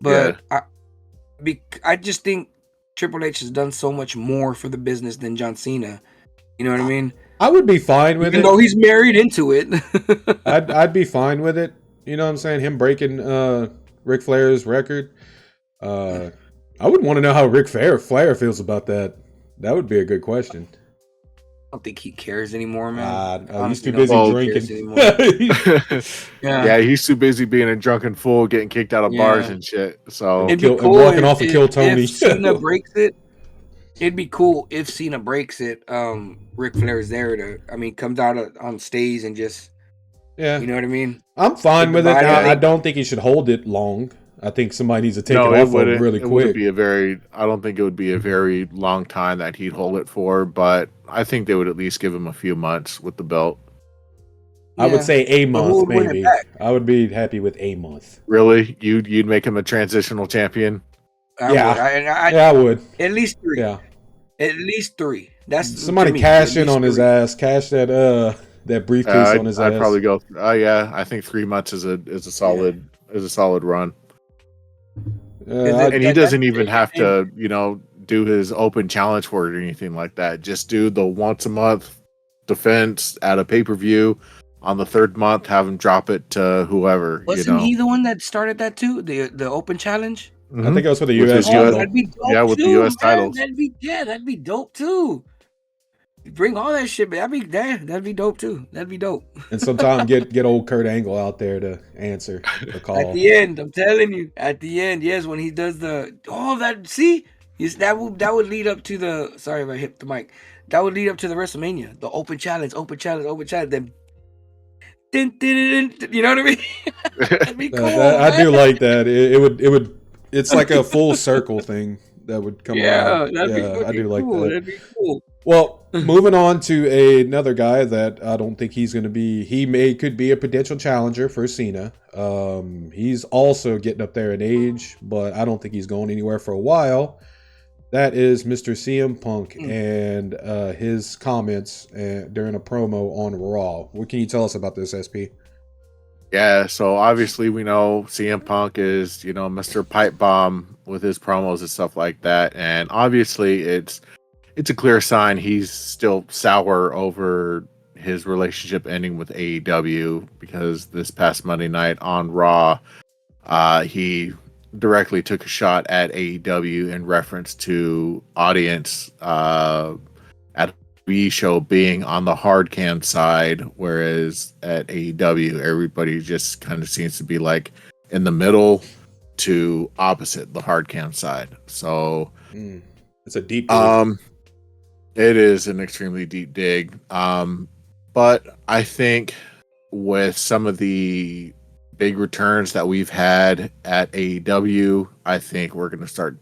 But I just think Triple H has done so much more for the business than John Cena. You know what I mean? I would be fine with it. Even though he's married into it. I'd be fine with it. You know what I'm saying? Him breaking Ric Flair's record. I would want to know how Ric Flair feels about that. That would be a good question. don't think he cares anymore, man. He's Honestly, too don't busy think he Well, cares drinking. anymore. yeah, Yeah, he's too busy being a drunken fool, getting kicked out of bars yeah. and shit. and So It'd be kill and cool walking off and kill if Tony. Cena breaks it. It'd be cool if Cena breaks it. Ric Flair's there to, I mean, comes out on stage and just, Yeah, you know what I mean? I'm Say fine with it. goodbye to I they. don't think he should hold it long. I think somebody needs to take it no, off of really it wouldn't quick. be a very. I don't think it would be a very long time that he'd hold it for, but I think they would at least give him a few months with the belt. I would Yeah, say a but who month, would win it maybe. back? I would be happy with a month. Really, you'd make him a transitional champion? I would. Yeah, yeah, I would. At least three. Yeah, At least three. That's to somebody me. At cash in least on his three. ass. Cash that briefcase on his I'd ass. probably go. Yeah, I think 3 months is a solid run. I'd, And he doesn't even have and to, do his open challenge for it or anything like that. Just do the once a month defense at a pay per view. On the third month, have him drop it to whoever. wasn't he the one that started that too? The open challenge. I think it was for the With U.S. his Oh, US, title. that'd be dope yeah, with the too, U.S. man. titles. That'd be dope too. Bring all that shit, man. That'd be dope too. That'd be dope. And sometime get old Kurt Angle out there to answer the At call. the end, I'm telling you. At the end, yes, when he does that would lead up to the. Sorry if I hit the mic. That would lead up to the WrestleMania, the open challenge. Then, you know what I mean? That'd be cool. I do Man. like that. It would. It's like a full circle thing that would come around. That'd be Yeah, I fucking do like cool. that. That'd be cool. Well, moving on to another guy that I don't think he's going to be. Could be a potential challenger for Cena. He's also getting up there in age, but I don't think he's going anywhere for a while. That is Mr. CM Punk and his comments during a promo on Raw. What can you tell us about this, SP? Yeah, so obviously we know CM Punk is, Mr. Pipe Bomb with his promos and stuff like that. And obviously it's a clear sign he's still sour over his relationship ending with AEW, because this past Monday night on Raw, he directly took a shot at AEW in reference to audience at a B show being on the hard cam side, whereas at AEW everybody just kind of seems to be like in the middle to opposite the hard cam side. So it's a deep dig. It is an extremely deep dig. But I think with some of the big returns that we've had at AEW, I think we're going to start,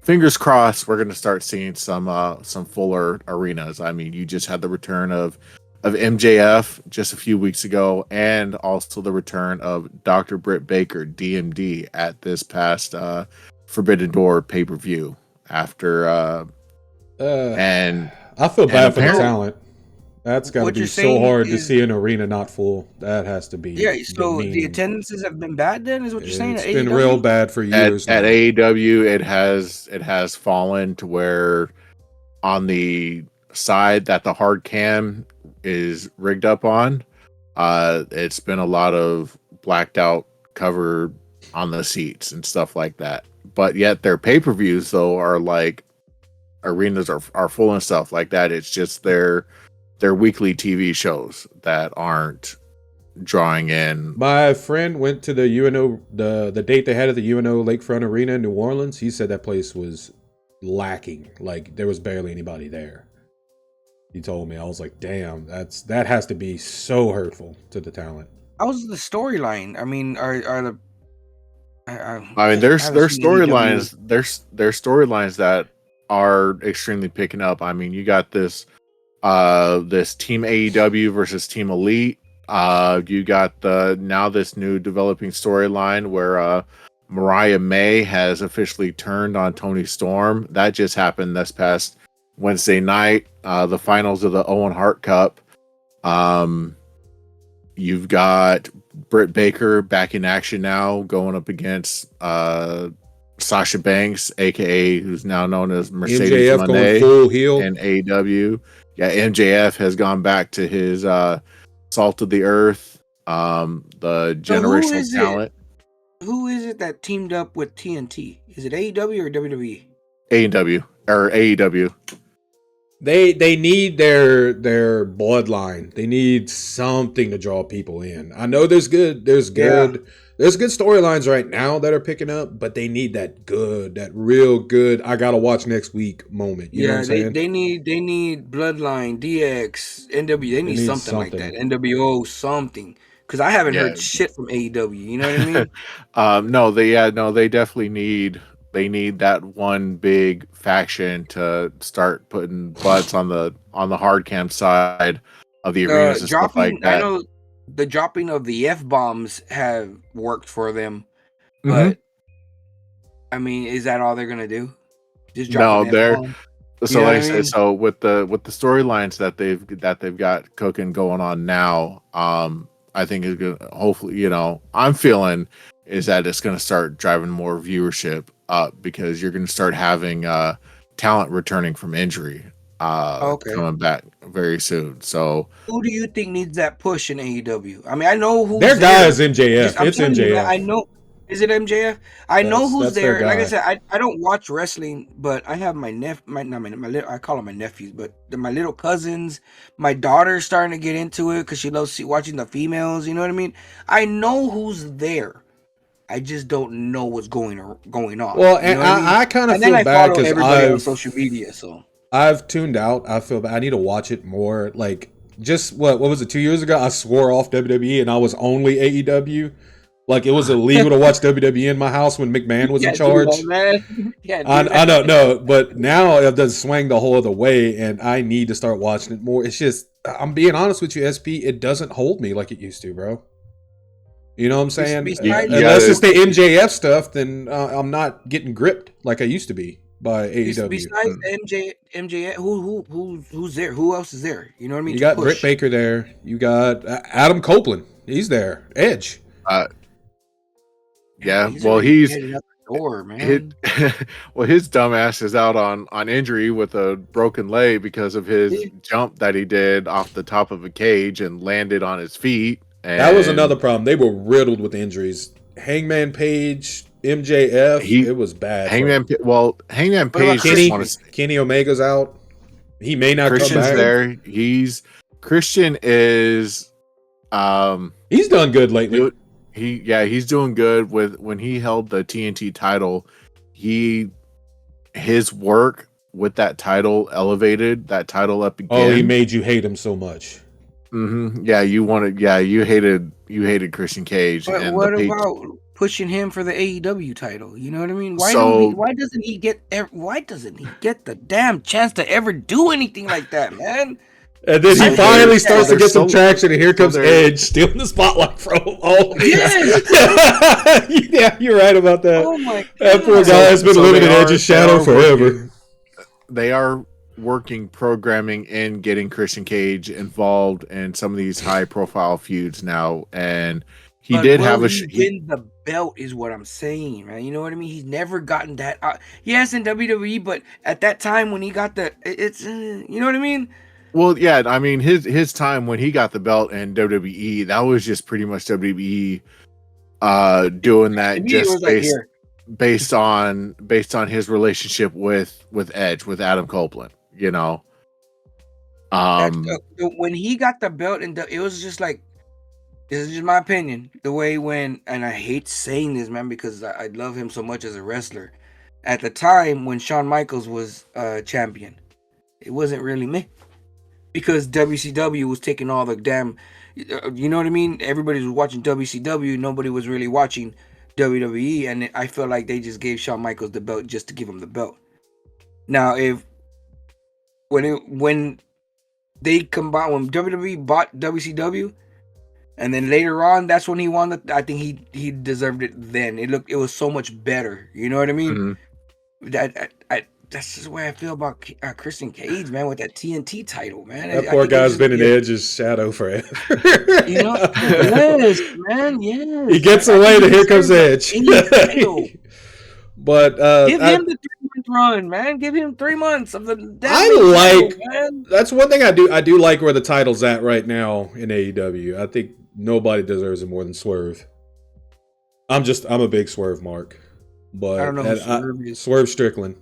fingers crossed, we're going to start seeing some fuller arenas. I mean, you just had the return of MJF just a few weeks ago, and also the return of Dr. Britt Baker, DMD, at this past Forbidden Door pay-per-view after and I feel bad for the apparently- talent. That's got to What be you're so saying hard to is- see an arena not full. That has to be. Yeah, so the demeaning. attendances have been bad. Then is what you're saying? It's at been AEW? real bad for years at now. AEW, it has fallen to where on the side that the hard cam is rigged up on, it's been a lot of blacked out cover on the seats and stuff like that. But yet their pay-per-views though are like arenas are full and stuff like that. It's just their weekly TV shows that aren't drawing in. My friend went to the UNO the date they had at the UNO Lakefront Arena in New Orleans. He said that place was lacking. Like there was barely anybody there. He told me. I was like, damn, that has to be so hurtful to the talent. How's the storyline? I mean, are the I mean, there's storylines. There's storylines that are extremely picking up. I mean, you got this Team AEW versus Team Elite. You got this new developing storyline where Mariah May has officially turned on Tony Storm. That just happened this past Wednesday night. The finals of the Owen Hart Cup. You've got Britt Baker back in action now, going up against Sasha Banks, aka who's now known as Mercedes MJF Mone, going full heel. and AEW. Yeah, MJF has gone back to his salt of the earth, the generational talent. Who is it that teamed up with TNT? Is it AEW or WWE? AEW or AEW. They need their bloodline. They need something to draw people in. I know Yeah. there's good storylines right now that are picking up, but they need that real good. I gotta watch next week moment. You know what I'm Yeah, they, saying? they need they need Bloodline, DX, NW. They They need need something like that. something. NWO, something. Because I haven't Yeah. heard shit from AEW. You know what I mean? No, they definitely need that one big faction to start putting butts on the hard cam side of the arenas and stuff like Dropping. I that. know the dropping of the F bombs have worked for them, Hmm. but I mean, is that all they're gonna do? Just drop an No, F they're bomb? You so know what like I I said, mean? so with the storylines that they've got cooking going on now, I think is gonna hopefully, I'm feeling is that it's gonna start driving more viewership up because you're gonna start having talent returning from injury Okay. coming back very soon. So Who do you think needs that push in AEW? I mean, I know Their who's guy there. is MJF. I'm It's telling you, man. I MJF. know. Is it MJF? I know who's That's their there. Like I guy. said, I don't watch wrestling, but I have my not my little, I call them my nephews, but they're my little cousins. My daughter's starting to get into it because she loves watching the females. You know what I mean? I know who's there. I just don't know what's going on. Well, You and know what I mean? I kind of And then feel I bad follow because everybody on social media. So I've tuned out. I feel bad. I need to watch it more. Like just what was it 2 years ago? I swore off WWE and I was only AEW. Like it was illegal to watch WWE in my house when McMahon you was in can't do that, charge. man. You can't do I that. don't know, but now I've done swing the whole other way, and I need to start watching it more. It's just I'm being honest with you, SP. It doesn't hold me like it used to, bro. You know what I'm saying? Besides, you Unless gotta it's the MJF stuff, then I'm not getting gripped like I used to be by AEW. besides MJ, who's there? Who else is there? You know what I mean? You To got Britt push. Baker there. You got Adam Copeland. He's there. Edge. uh, Man, yeah, he's well already he's headed out the door, hit man. well his dumbass is out on injury with a broken leg because of his Yeah. jump that he did off the top of a cage and landed on his feet That was and another problem. They were riddled with injuries. Hangman Page, MJF. he It was bad for Hangman What about Page just want Kenny. Christian? to Kenny Omega's out. He may not come Christian's back. there. Christian is He's done good lately. do- he's doing good with when he held the TNT title. His work with that title elevated that title up Oh, he again. made you hate him so much. Yeah, you hated Christian Cage But and the what page. about pushing him for the AEW title? You know what I mean? So Why doesn't he get the damn chance to ever do anything like that, man? And then I he hate finally that. starts to they're get some so- traction, and here so comes they're- Edge stealing the spotlight from him. Oh, Yes. yeah, you're right about that. Oh my That poor god. guy has been so living they in are- Edge's they shadow are forever. working- They are working programming and getting Christian Cage involved in some of these high profile feuds now, and he But did will have a he win the belt is what I'm saying, man. You know what I mean? He's never gotten that. Yes, in WWE, but at that time when he got you know what I mean? well, yeah. I mean, his time when he got the belt in WWE, that was just pretty much WWE doing that To me, it was like here. based on his relationship with Edge, with Adam Copeland. When he got the belt, it was just like, this is just my opinion. The way when, and I hate saying this, man, because I love him so much as a wrestler. At the time when Shawn Michaels was champion, it wasn't really me, because WCW was taking all the damn, you know what I mean? Everybody was watching WCW, nobody was really watching WWE, and I feel like they just gave Shawn Michaels the belt just to give him the belt. Now, when they combined, when WWE bought WCW, and then later on, that's when he won. I think he deserved it then. It was so much better. You know what I mean? That's just the way I feel about Christian Cage, man, with that TNT title, man. That I poor think they guy's just been in need a- Edge's shadow forever. You know, yes, man, yes. He gets I away, think and he here comes deserves Edge. any title. But Give him the 3-month run, man. Give him 3 months of the damn I title, like- man. that's one thing I do. I do like where the title's at right now in AEW. I think nobody deserves it more than Swerve. I'm a big Swerve mark, but I don't know who Swerve is. Swerve Strickland.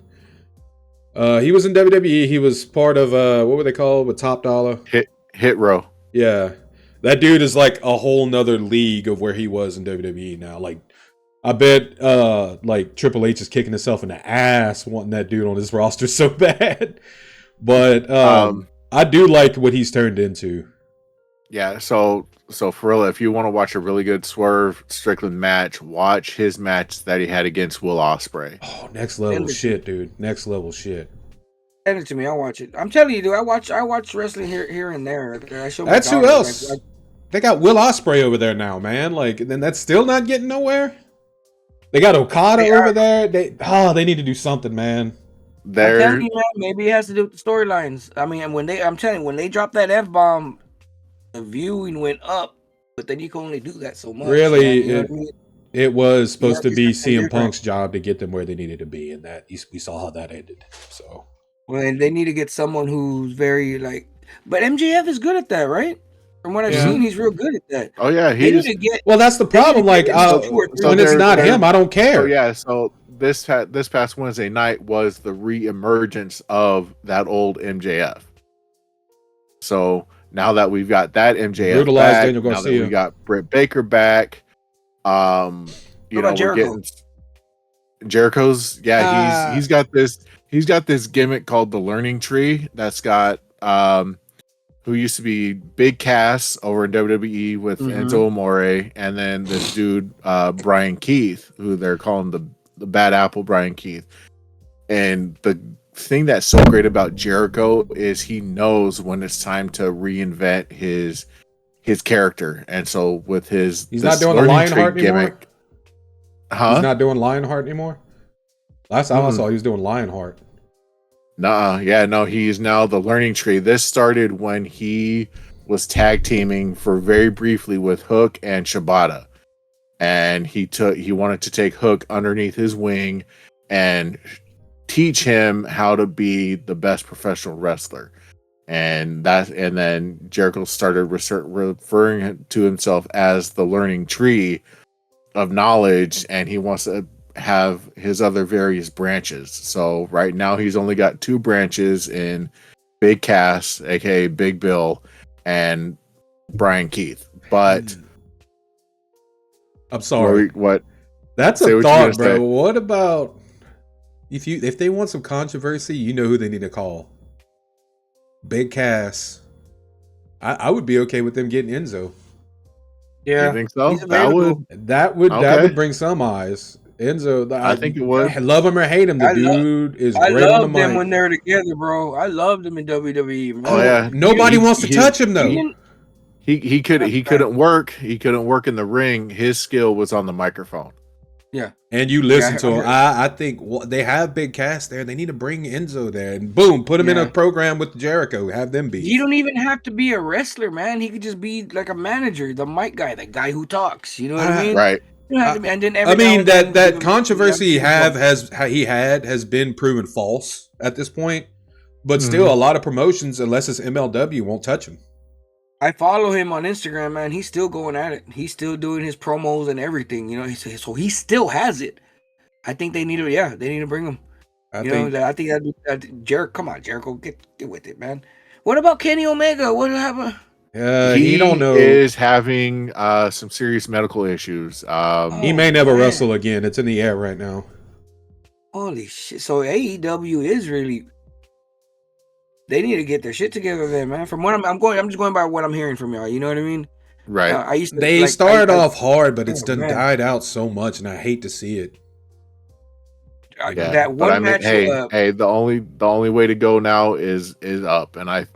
He was in WWE. He was part of what were they called with Top Dollar? Hit Row. Yeah, that dude is like a whole nother league of where he was in WWE now. Like, I bet like Triple H is kicking himself in the ass wanting that dude on his roster so bad. But I do like what he's turned into. Yeah, so Forilla, if you want to watch a really good Swerve Strickland match, watch his match that he had against Will Ospreay. Oh, next level shit, dude. Next level shit. Send it to me. I'll watch it. I'm telling you, dude. I watch wrestling here and there. I show my That's who daughter, else. They got Will Ospreay over there now, man. Like, then that's still not getting nowhere. They got Okada over there. They need to do something, man. I'm telling you, man, maybe it has to do with the storylines. I mean, I'm telling you, when they dropped that F-bomb, the viewing went up, but then you can only do that so much. Really, man, you know it was supposed to be CM different. Punk's job to get them where they needed to be, and that we saw how that ended. So, well, and they need to get someone who's very like, but MJF is good at that, right? From what I've seen, he's real good at that. Oh yeah, well, that's the problem. Like, when it's not him, I don't care. So yeah, so this past Wednesday night was the re-emergence of that old MJF. So now that we've got that MJF brutalized back, Daniel now Garcia. that we got Britt Baker back, you know, we're getting Jericho's. Yeah, he's got this gimmick called the Learning Tree. That's got who used to be Big Cass over in WWE with Enzo Amore, and then this dude Brian Keith, who they're calling the Bad Apple Brian Keith. And the thing that's so great about Jericho is he knows when it's time to reinvent his character, and so with he's not doing the Lionheart anymore. Huh? He's not doing Lionheart anymore. Last time I saw, he was doing Lionheart. He's now the Learning Tree. This started when he was tag teaming for very briefly with Hook and Shibata, and he wanted to take Hook underneath his wing and teach him how to be the best professional wrestler. And then Jericho started referring to himself as the Learning Tree of knowledge, and he wants to have his other various branches. So right now he's only got 2 branches in Big Cass, aka Big Bill, and Brian Keith. But I'm sorry. What? That's a thought, bro. What about if they want some controversy, you know who they need to call? Big Cass. I would be okay with them getting Enzo. Yeah, you think so? That would bring some eyes. Enzo, I think it would. Love him or hate him, the dude is great on the mic. I love them when they're together, bro. I loved them in WWE. Man. Oh yeah, nobody wants to touch him though. He couldn't work. He couldn't work in the ring. His skill was on the microphone. Yeah, and you listen to him. I think they have Big Cass there. They need to bring Enzo there and boom, put him in a program with Jericho. Have them be. You don't even have to be a wrestler, man. He could just be like a manager, the mic guy, the guy who talks. You know what I mean? Right. And then that controversy he has been proven false at this point, but still a lot of promotions, unless it's MLW, won't touch him. I follow him on Instagram, man. He's still going at it. He's still doing his promos and everything, you know. So he still has it. I think they need to bring him. I think that'd Jericho. Come on, Jericho, get with it, man. What about Kenny Omega? What happened? He don't know. Is having some serious medical issues. He may never wrestle again. It's in the air right now. Holy shit! So AEW is really. They need to get their shit together, then, man. From what I'm just going by what I'm hearing from y'all. You know what I mean? Right. They started off hard, but it's died out so much, and I hate to see it. That one match. Hey, the only way to go now is up, and I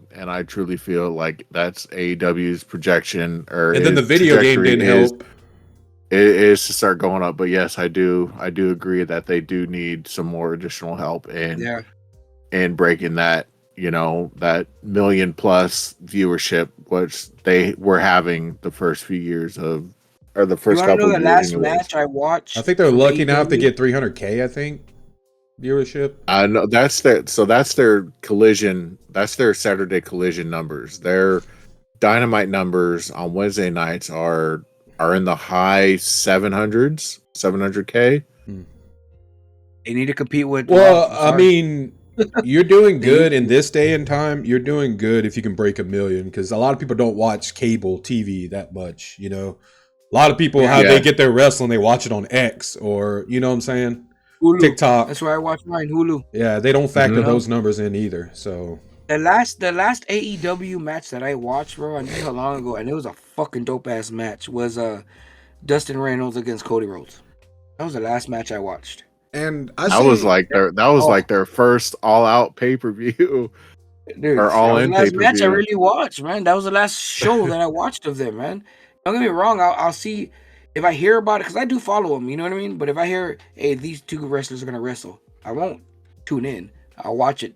truly feel like that's AEW's projection. And then the video game didn't help. It is to start going up, but yes, I do agree that they do need some more additional help in breaking that. You know, that 1 million plus viewership, which they were having the first few years of, or the first couple of years. The last match I watched. I think they're lucky now if they get 300K. I think viewership. I know that's their collision. That's their Saturday collision numbers. Their Dynamite numbers on Wednesday nights are in the high 700K. They need to compete with. Well, I mean. You're doing good in this day and time. You're doing good if you can break 1 million, because a lot of people don't watch cable TV that much. You know, a lot of people how they Yeah. get their wrestling, they watch it on X or you know what I'm saying, Hulu. TikTok. That's where I watch mine. Hulu. Yeah, they don't Mhm. factor You know, those numbers in either. So the last AEW match that I watched, bro, and this is how long ago, and it was a fucking dope ass match. Was Dustin Reynolds against Cody Rhodes. That was the last match I watched. and I That was see. like Oh, their first all out pay-per-view dude, or that all was the in last match I pay-per-view. really watched, man. That was the last show that I watched of them, man. Don't get me wrong. I'll see if I hear about it because I do follow them. You know what I mean? But if I hear, hey, these two wrestlers are gonna wrestle, I won't tune in. I'll watch it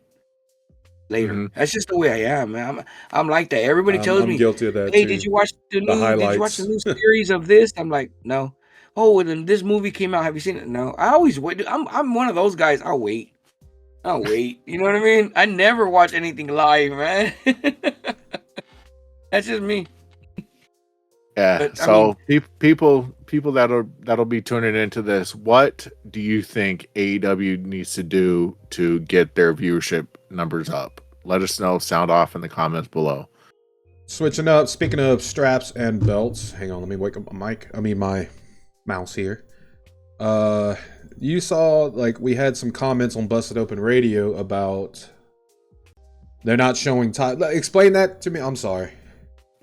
later. Hmm. That's just the way I am, man. I'm like that. Everybody tells I'm me, guilty of that "Hey, did too. you watch the The new? Did you watch the highlights. new series of this?" I'm like, "No." Oh, well, then this movie came out. Have you seen it? No. I always wait. I'm one of those guys. I'll wait. I'll wait. You know what I mean? I never watch anything live, man. That's just me. Yeah. But I mean, So people that'll be tuning into this, what do you think AEW needs to do to get their viewership numbers up? Let us know. Sound off in the comments below. Switching up. Speaking of straps and belts, hang on. Let me wake up my mic. I mean my mouse here. You saw like we had some comments on Busted Open Radio about they're not showing time. Explain that to me. I'm sorry.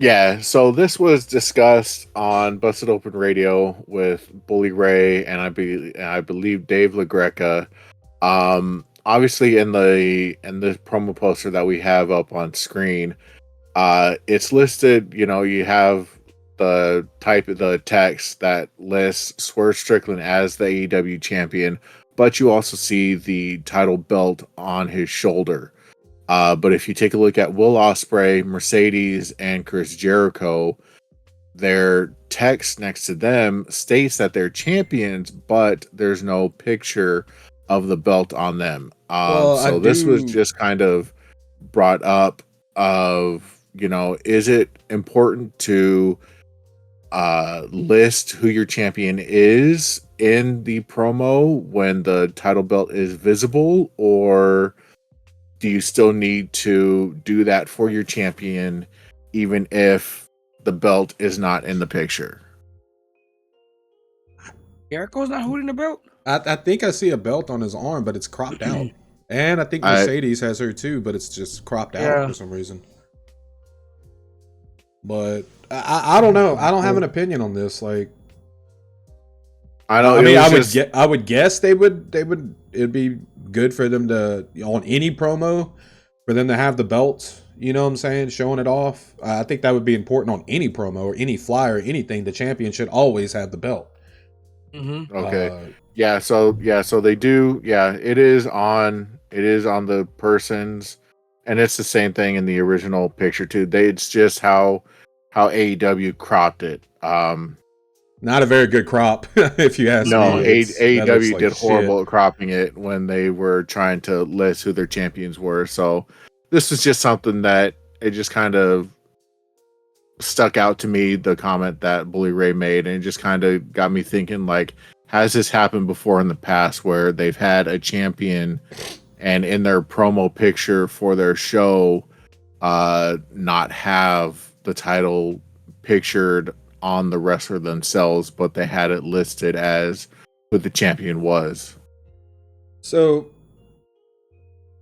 Yeah, so this was discussed on Busted Open Radio with Bully Ray and I believe Dave LaGreca. Obviously in the promo poster that we have up on screen, it's listed. You know, you have the text that lists Swerve Strickland as the AEW champion, but you also see the title belt on his shoulder. But if you take a look at Will Ospreay, Mercedes, and Chris Jericho, their text next to them states that they're champions, but there's no picture of the belt on them. Well, I So this was do. just kind of brought up of, you know, is it important to list who your champion is in the promo when the title belt is visible, or do you still need to do that for your champion even if the belt is not in the picture? Jericho's not holding the belt. I think I see a belt on his arm, but it's cropped out. And I think I Mercedes has her too, but it's just cropped out Yeah. for some reason. But I don't know. I don't have an opinion on this. Like, know I it mean, was I would guess they would it'd be good for them to on any promo for them to have the belt. You know what I'm saying? Showing it off. I think that would be important on any promo or any flyer, or anything. The champion should always have the belt. Mm-hmm. okay. So they do. Yeah, it is on the person's, and it's the same thing in the original picture too. It's just how AEW cropped it. Not a very good crop, if you ask No, me. That looks AEW like did shit. horrible at cropping it when they were trying to list who their champions were. So this was just something that it just kind of stuck out to me, the comment that Bully Ray made, and it just kind of got me thinking, like, has this happened before in the past where they've had a champion and in their promo picture for their show not have the title pictured on the wrestler themselves, but they had it listed as who the champion was? So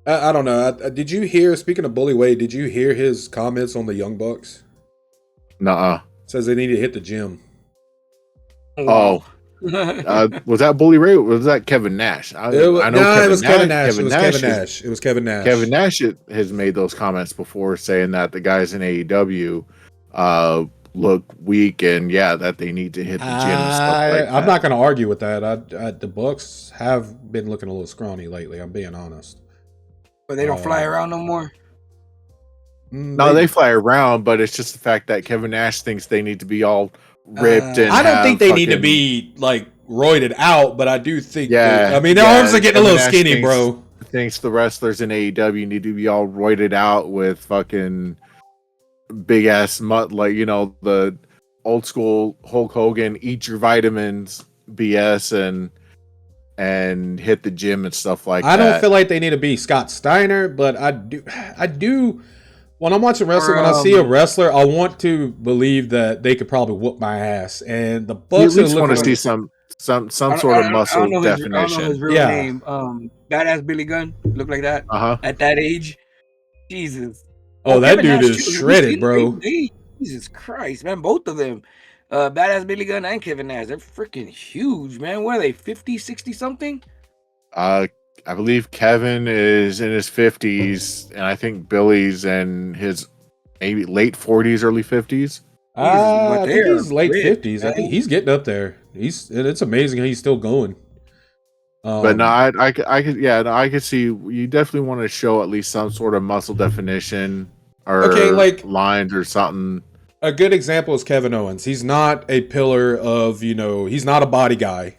I don't know. Did you hear? Speaking of Bully Wade, did you hear his comments on the Young Bucks? Nuh-uh. Says they need to hit the gym. Wow. Was that Bully Ray? Or was that Kevin Nash? I know No, it was Kevin Nash. Nash. It was Kevin Nash. It was Kevin Nash. Kevin Nash has made those comments before, saying that the guys in AEW look weak, and that they need to hit the gym and stuff like that. I'm not going to argue with that. The Bucks have been looking a little scrawny lately. I'm being honest. But they don't fly around no more. No, they fly around, but it's just the fact that Kevin Nash thinks they need to be all ripped. And I don't think they need to fucking- be like roided out, but I do think. Yeah, I mean, their arms are getting a little skinny, bro. Thinks the wrestlers in AEW need to be all roided out with fucking big ass like, you know, the old school Hulk Hogan, eat your vitamins BS, and and hit the gym and stuff like I that. don't feel like they need to be Scott Steiner, but I do. When I'm watching wrestling, when I see a wrestler, I want to believe that they could probably whoop my ass. And the You at Bucks are least want to looking. see some sort of I muscle don't know his definition. real Yeah. name. Badass Billy Gunn look like that Uh-huh. at that age. Jesus. Oh, that Kevin dude Nash is too. Have you shredded, seen bro. them? Jesus Christ, man, both of them. Badass Billy Gunn and Kevin Nash, they're freaking huge, man. What are they, 50, 60 something? I believe Kevin is in his 50s, and I think Billy's in his maybe late 40s, early 50s. But I they think are he's late ripped, 50s. I think man. he's getting up there. It's amazing how he's still going. But no, I could, yeah, no, I could see you definitely want to show at least some sort of muscle definition or Okay, like lines or something. a good example is Kevin Owens. He's not a pillar of, he's not a body guy.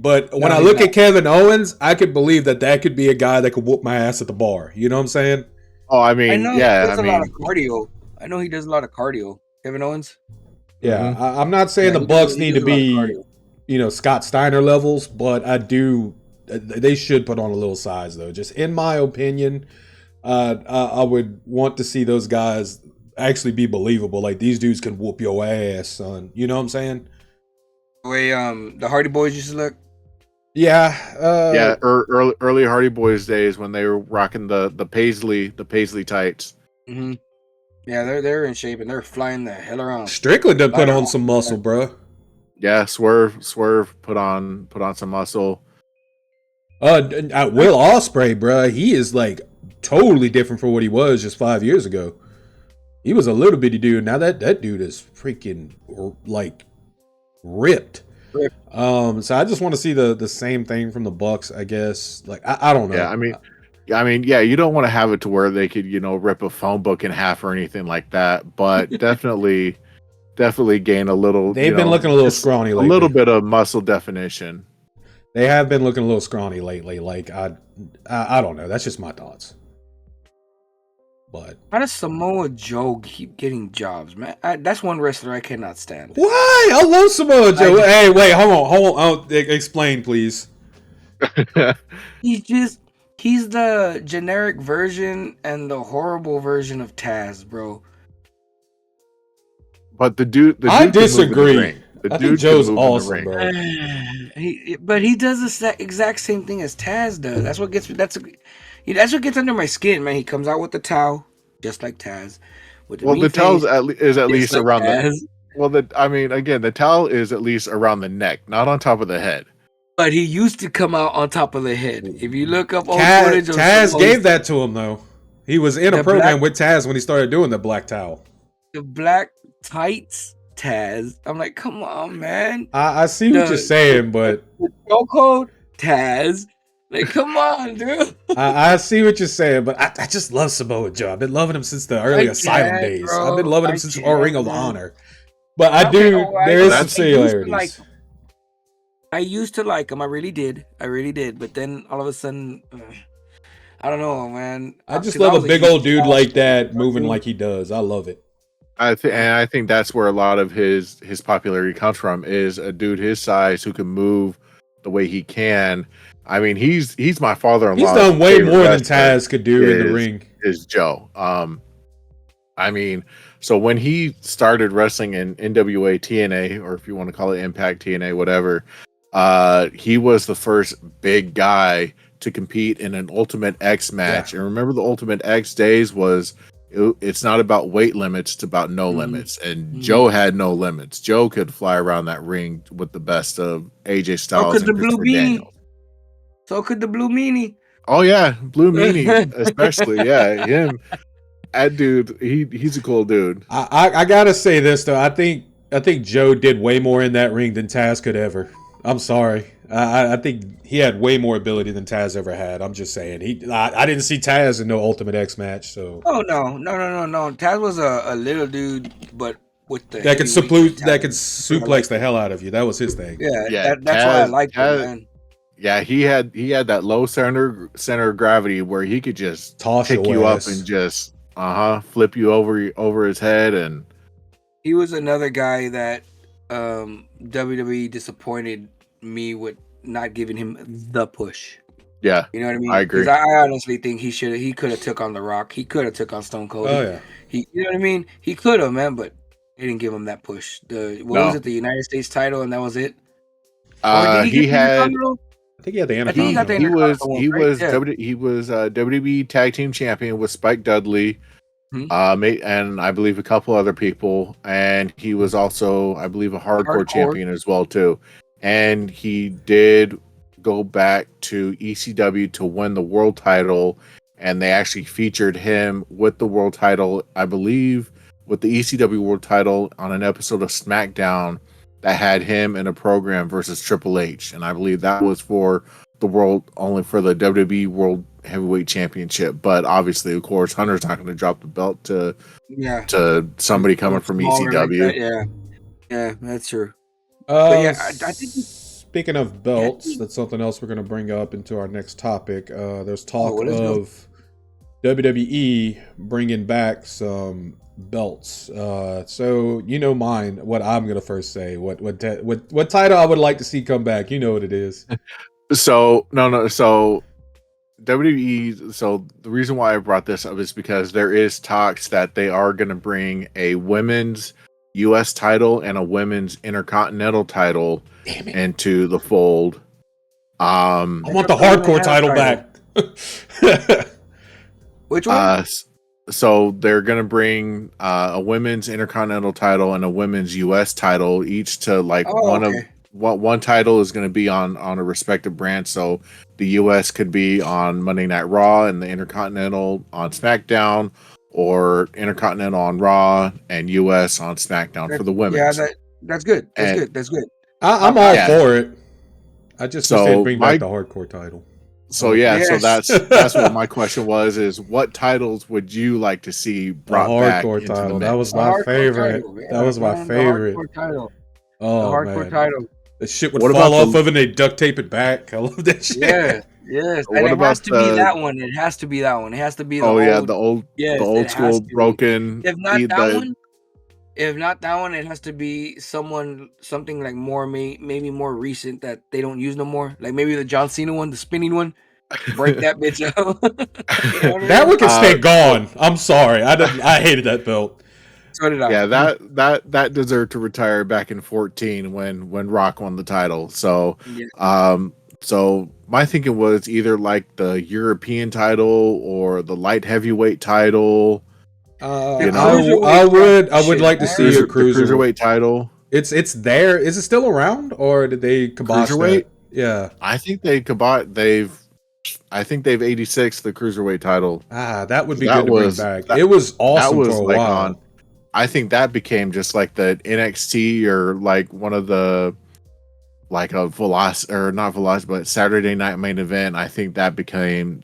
But when No, I he's look not. at Kevin Owens, I could believe that could be a guy that could whoop my ass at the bar. You know what I'm saying? Oh, I I mean, know he yeah, does I a lot of mean, cardio. I know he does a lot of cardio. Kevin Owens. Yeah, mhm. I'm not saying Yeah, the Bucks he need does to a lot of be, cardio. Scott Steiner levels, but I do. They should put on a little size though. Just in my opinion, I would want to see those guys actually be believable. Like these dudes can whoop your ass, son. You know what I'm saying? The way the Hardy Boys used to look. Yeah. Yeah, early Hardy Boys days when they were rocking the Paisley tights. Mm-hmm. Yeah, they're in shape and they're flying the hell around. Strickland done put Flying on around. some muscle, bro. Yeah, Swerve put on some muscle. Will Ospreay, bro, he is like totally different from what he was just 5 years ago. He was a little bitty dude. Now that dude is freaking like ripped. So I just want to see the same thing from the Bucks, I guess. Like I don't know. Yeah, I mean, yeah, you don't want to have it to where they could, rip a phone book in half or anything like that, but definitely gain a little. They've been looking a little just scrawny a lately. little bit of muscle definition. They have been looking a little scrawny lately. Like I don't know. That's just my thoughts. But How does Samoa Joe keep getting jobs, man? That's one wrestler I cannot stand. why? I love Samoa Joe. Hey, wait, hold on. Explain, please. He's the generic version and the horrible version of Taz, bro. But the dude I can move in the disagree. ring. The I dude think Joe's can move in the awesome, ring. bro. But he does the exact same thing as Taz does. That's what gets under my skin, man. He comes out with the towel, just like Taz. With Well, mean the towel face, is at just least like around Taz. the. Well, the towel is at least around the neck, not on top of the head. But he used to come out on top of the head. If you look up old footage of Taz Samoa's- gave that to him though. He was in a The program black- with Taz when he started doing the black towel. the black tights Taz. I'm like, come on, man. I see what The- you're saying, but Show code Taz. Like, come on, dude. I see what you're saying, but I just love Samoa Joe. I've been loving him since the early I Asylum can't, days. bro. I've been loving him I since can't, Ring of man. Honor. But I Okay, do. oh, There is some I used to like similarities. him. I used to like him. I really did. But then all of a sudden, I don't know, man. I just 'Cause love was a big huge old dude Taz like fan, that moving dude. like he does. I love it. I think that's where a lot of his popularity comes from, is a dude his size who can move the way he can. I mean, he's my father-in-law. He's done way more than Taz could do in the ring. Is Joe. I mean, so when he started wrestling in NWA TNA, or if you want to call it Impact TNA, whatever, he was the first big guy to compete in an Ultimate X match. And remember, the Ultimate X days it's not about weight limits, it's about no limits. And Joe had no limits. Joe could fly around that ring with the best of AJ Styles could and the Blue Christopher Beanie. Daniels. So could the Blue Meanie. Oh yeah, Blue Meanie, especially. Yeah, him. That dude, he's a cool dude. I gotta say this though. I think Joe did way more in that ring than Taz could ever. I'm sorry. I think he had way more ability than Taz ever had. I'm just saying. I didn't see Taz in no Ultimate X match. So Oh no. Taz was a little dude, but with the that could heavyweight suplex the hell out of you. That was his thing. Yeah, that's why I liked him, man. Yeah, he had that low center of gravity where he could just Toss pick your you ass. up and just flip you over his head. And He was another guy that WWE disappointed me with not giving him the push. Yeah, You know what I I mean? agree. Because I honestly think he could have took on The Rock. He could have took on Stone Cold. Oh yeah. You know what I mean? He could have, man, but they didn't give him that push. What was No. it? The United States title, and that was it. Or did he get He the had Intercontinental? I think he had the I think he got the Intercontinental. Intercontinental one, right? Yeah. he was WWE Tag Team Champion with Spike Dudley, Hmm? and I believe a couple other people, and he was also, I believe, a hardcore Hardcore. champion as well too. And he did go back to ECW to win the world title, and they actually featured him with the world title, I believe, with the ECW world title on an episode of SmackDown that had him in a program versus Triple H, and I believe that was for the only for the WWE World Heavyweight Championship. But obviously, of course, Hunter's not going to drop the belt to Yeah. somebody coming from Smaller like ECW. that, yeah. Yeah, that's true. But yeah, I think speaking of belts, that's something else we're going to bring up into our next topic. There's talk let's go. of WWE bringing back some belts. So you know mine. What I'm going to first say. What title I would like to see come back. You know what it is. So no. So WWE. So the reason why I brought this up is because there is talks that they are going to bring a women's U.S. title and a women's Intercontinental title into the fold. I want the hardcore title back. Which one? So they're gonna bring a women's Intercontinental title and a women's U.S. title each to one title is going to be on a respective brand. So the U.S. could be on Monday Night Raw and the Intercontinental on SmackDown, or Intercontinental on Raw and U.S. on SmackDown for the women's. Yeah, that's good. That's good. I'm all for it. I just wish they'd bring back the hardcore title. So so that's what my question was: is what titles would you like to see brought back? Hardcore title. That was my favorite. That was my favorite. Hardcore title. Oh, hardcore man. title. The shit would fall off of and they duct tape it back. I love that shit. Yeah, yes. And it has to be that one. It has to be that one. It has to be the old school broken. If not that one, it has to be something like maybe more recent that they don't use no more. Like maybe the John Cena one, the spinning one. Break that bitch out. That one can stay gone. I'm sorry. I hated that belt. So did I. Yeah, that deserved to retire back in 2014 when Rock won the title. So so my thinking was either like the European title or the light heavyweight title. I would like to see a cruiserweight title. It's there. Is it still around, or did they kibosh that? Yeah, I think they've 86 the cruiserweight title. That would be good to bring back. It was awesome for a while. I think that became just like the NXT or like one of the like a but Saturday Night Main Event. I think that became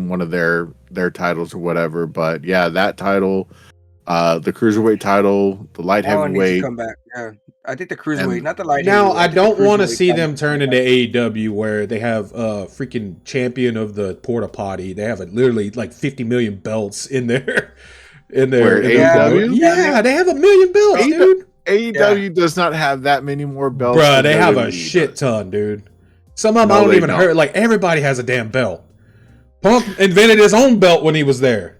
one of their titles or whatever. But yeah, that title, the cruiserweight title, the light heavyweight. Come back. Yeah, I think the cruiserweight, not the light. Now I don't want to see them turn into AEW where they have a freaking champion of the porta potty. They have literally like 50 million belts in there. AEW? Yeah, they have 1 million belts, dude. AEW does not have that many more belts. Bruh, they have a shit ton, dude. Some of them I don't even heard. Like, everybody has a damn belt. Punk invented his own belt when he was there.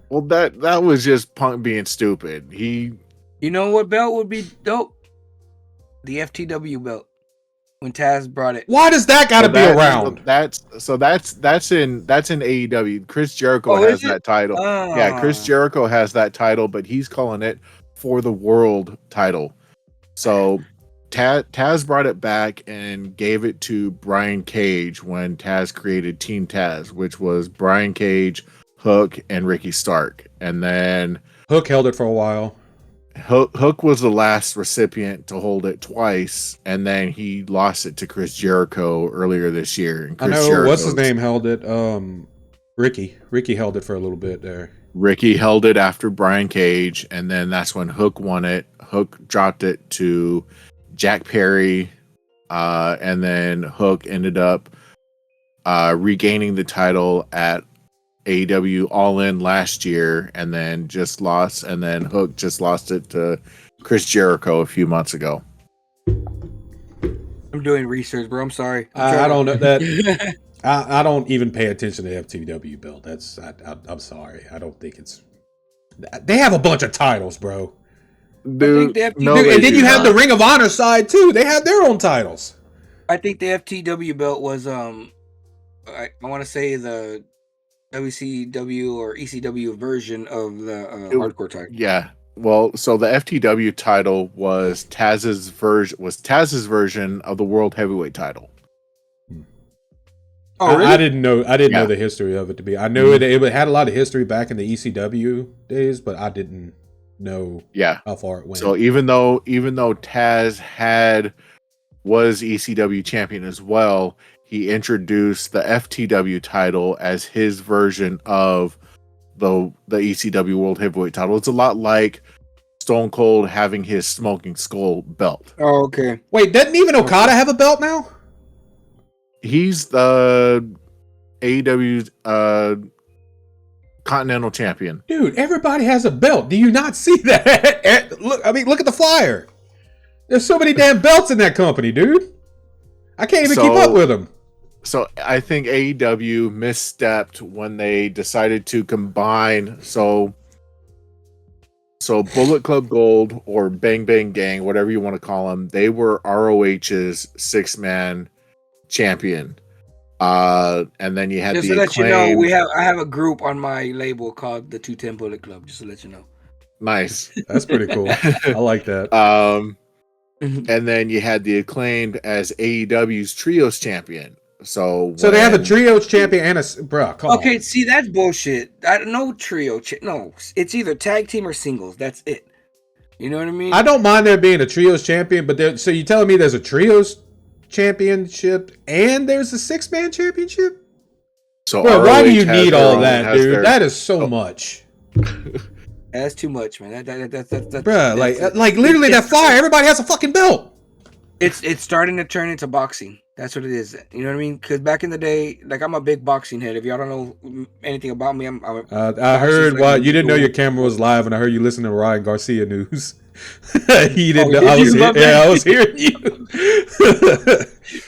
Well, that was just Punk being stupid. You know what belt would be dope? The FTW belt. When Taz brought it. Why does that got to be around? That's in AEW. Chris Jericho has that title. Yeah, Chris Jericho has that title, but he's calling it for the world title. So Taz brought it back and gave it to Brian Cage when Taz created Team Taz, which was Brian Cage, Hook, and Ricky Stark. And then Hook held it for a while. Hook was the last recipient to hold it twice, and then he lost it to Chris Jericho earlier this year. And Chris what's his name held it. Ricky held it for a little bit there. Ricky held it after Brian Cage, and then that's when Hook won it. Hook dropped it to Jack Perry, and then Hook ended up regaining the title at AEW All In last year, and then just lost, and then Hook just lost it to Chris Jericho a few months ago. I'm doing research, bro. I'm sorry. I don't know that. I don't even pay attention to the FTW belt. I'm sorry. I don't think it's. They have a bunch of titles, bro. Dude, no, Dude, they and then do you have not. the Ring of Honor side too. They have their own titles. I think the FTW belt was I want to say the WCW or ECW version of the hardcore title. Yeah. Well, so the FTW title was Taz's version of the World Heavyweight title. Oh, really? I didn't know. I didn't Yeah. know the history of it to be. I knew it had a lot of history back in the ECW days, but I didn't know Yeah. how far it went. So even though Taz was ECW champion as well, he introduced the FTW title as his version of the ECW World Heavyweight title. It's a lot like Stone Cold having his Smoking Skull belt. Oh, okay. Wait, doesn't even Okada have a belt now? He's the AEW's Continental Champion. Dude, everybody has a belt. Do you not see that? Look at the flyer. There's so many damn belts in that company, dude. I can't even keep up with them. So I think AEW misstepped when they decided to combine. So Bullet Club Gold or Bang Bang Gang, whatever you want to call them, they were ROH's 6-man champion. And then you had Just the to let you know, Acclaim. I have a group on my label called the 210 Bullet Club. Just to let you know. Nice. That's pretty cool. I like that. And then you had the Acclaimed as AEW's Trios champion. So they have a Trios champion and a come Okay, on. see, that's bullshit. No trio. No, it's either tag team or singles. That's it. You know what I mean? I don't mind there being a Trios champion, but so you telling me there's a Trios championship and there's a 6-man championship? So Bro, why do ROH you has need their all own- that, has dude? their- That is so much. That's too much, man. That's Bruh, like literally that flyer, everybody has a fucking belt. It's starting to turn into boxing. That's what it is. You know what I mean? Because back in the day, like I'm a big boxing head. If y'all don't know anything about me, I heard why you didn't know your camera was live, and I heard you listening to Ryan Garcia news. He didn't know. I was hearing you.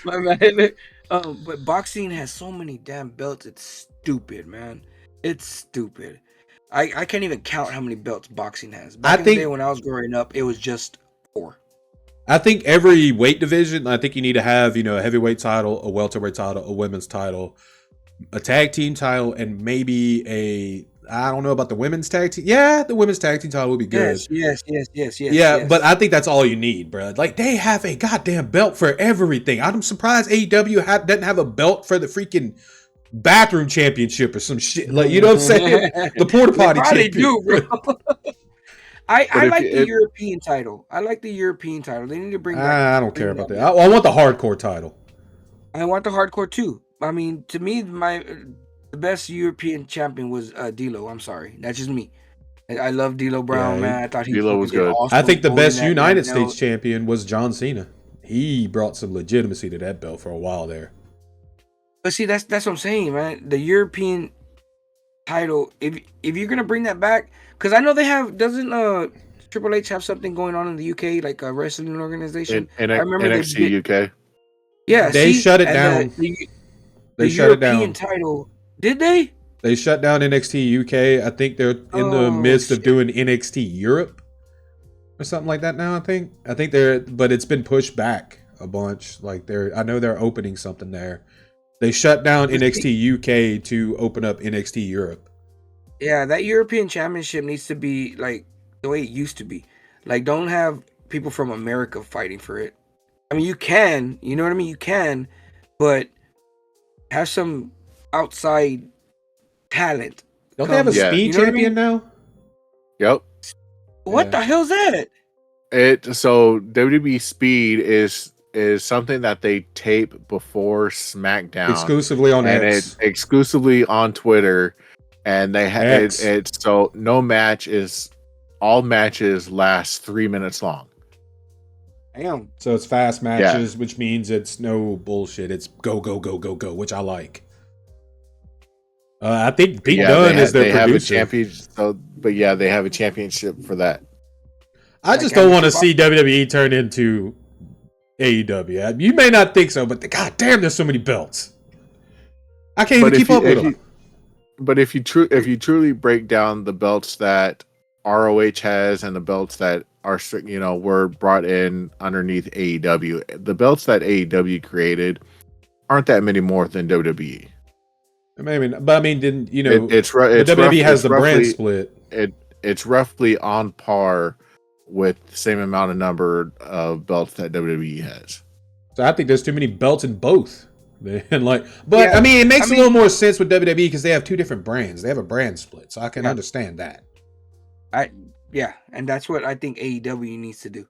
My man. But boxing has so many damn belts. It's stupid, man. It's stupid. I can't even count how many belts boxing has. Back in the day when I was growing up, it was just 4. I think every weight division, I think you need to have, a heavyweight title, a welterweight title, a women's title, a tag team title, and maybe I don't know about the women's tag team. Yeah, the women's tag team title would be good. Yes. Yeah, but I think that's all you need, bro. Like, they have a goddamn belt for everything. I'm surprised AEW doesn't have a belt for the freaking bathroom championship or some shit. Like, you know what I'm saying? The porta potty championship. Do, bro. I like the European title. I like the European title. They need to bring back. I don't care about that. I want the hardcore title. I want the hardcore too. I mean, to me, the best European champion was D'Lo. I'm sorry, that's just me. I love D'Lo Brown, man. I thought D'Lo was good. Awesome I think the best holding that United damn States belt. champion was John Cena. He brought some legitimacy to that belt for a while there. But see, that's what I'm saying, man. The European title, if you're gonna bring that back, because I know they have. Doesn't Triple H have something going on in the UK, like a wrestling organization? I remember NXT UK. Yeah, They shut it down. The shut it European down. title, did they? They shut down NXT UK. I think they're in the midst of doing NXT Europe or something like that now. I think but it's been pushed back a bunch. Like I know they're opening something there. They shut down NXT UK to open up NXT Europe. Yeah, that European Championship needs to be like the way it used to be. Like, don't have people from America fighting for it. I mean, you can, you know what I mean? You can, but have some outside talent. Don't they have a Yeah. speed You know what I champion now? Yep. What Yeah. the hell's that? So WWE Speed is something that they tape before SmackDown Exclusively on and X. it's exclusively on Twitter, and they have X. it's so no match is all matches last 3 minutes long. Damn. So it's fast matches, which means it's no bullshit. It's go, go, go, go, go, which I like. I think Pete Dunne is their they have a producer. champion. So, but yeah, they have a championship for that. I just don't want to see WWE turn into AEW. You may not think so, but god damn, there's so many belts. I can't even But keep up with them. But if you truly break down the belts that ROH has and the belts that are were brought in underneath AEW, the belts that AEW created aren't that many more than WWE. Maybe, but I mean, didn't you know? It's WWE has the brand split. It's roughly on par with the same amount of number of belts that WWE has. So I think there's too many belts in both. And I mean, it makes a little more sense with WWE because they have two different brands. They have a brand split, so I can understand that. And that's what I think AEW needs to do.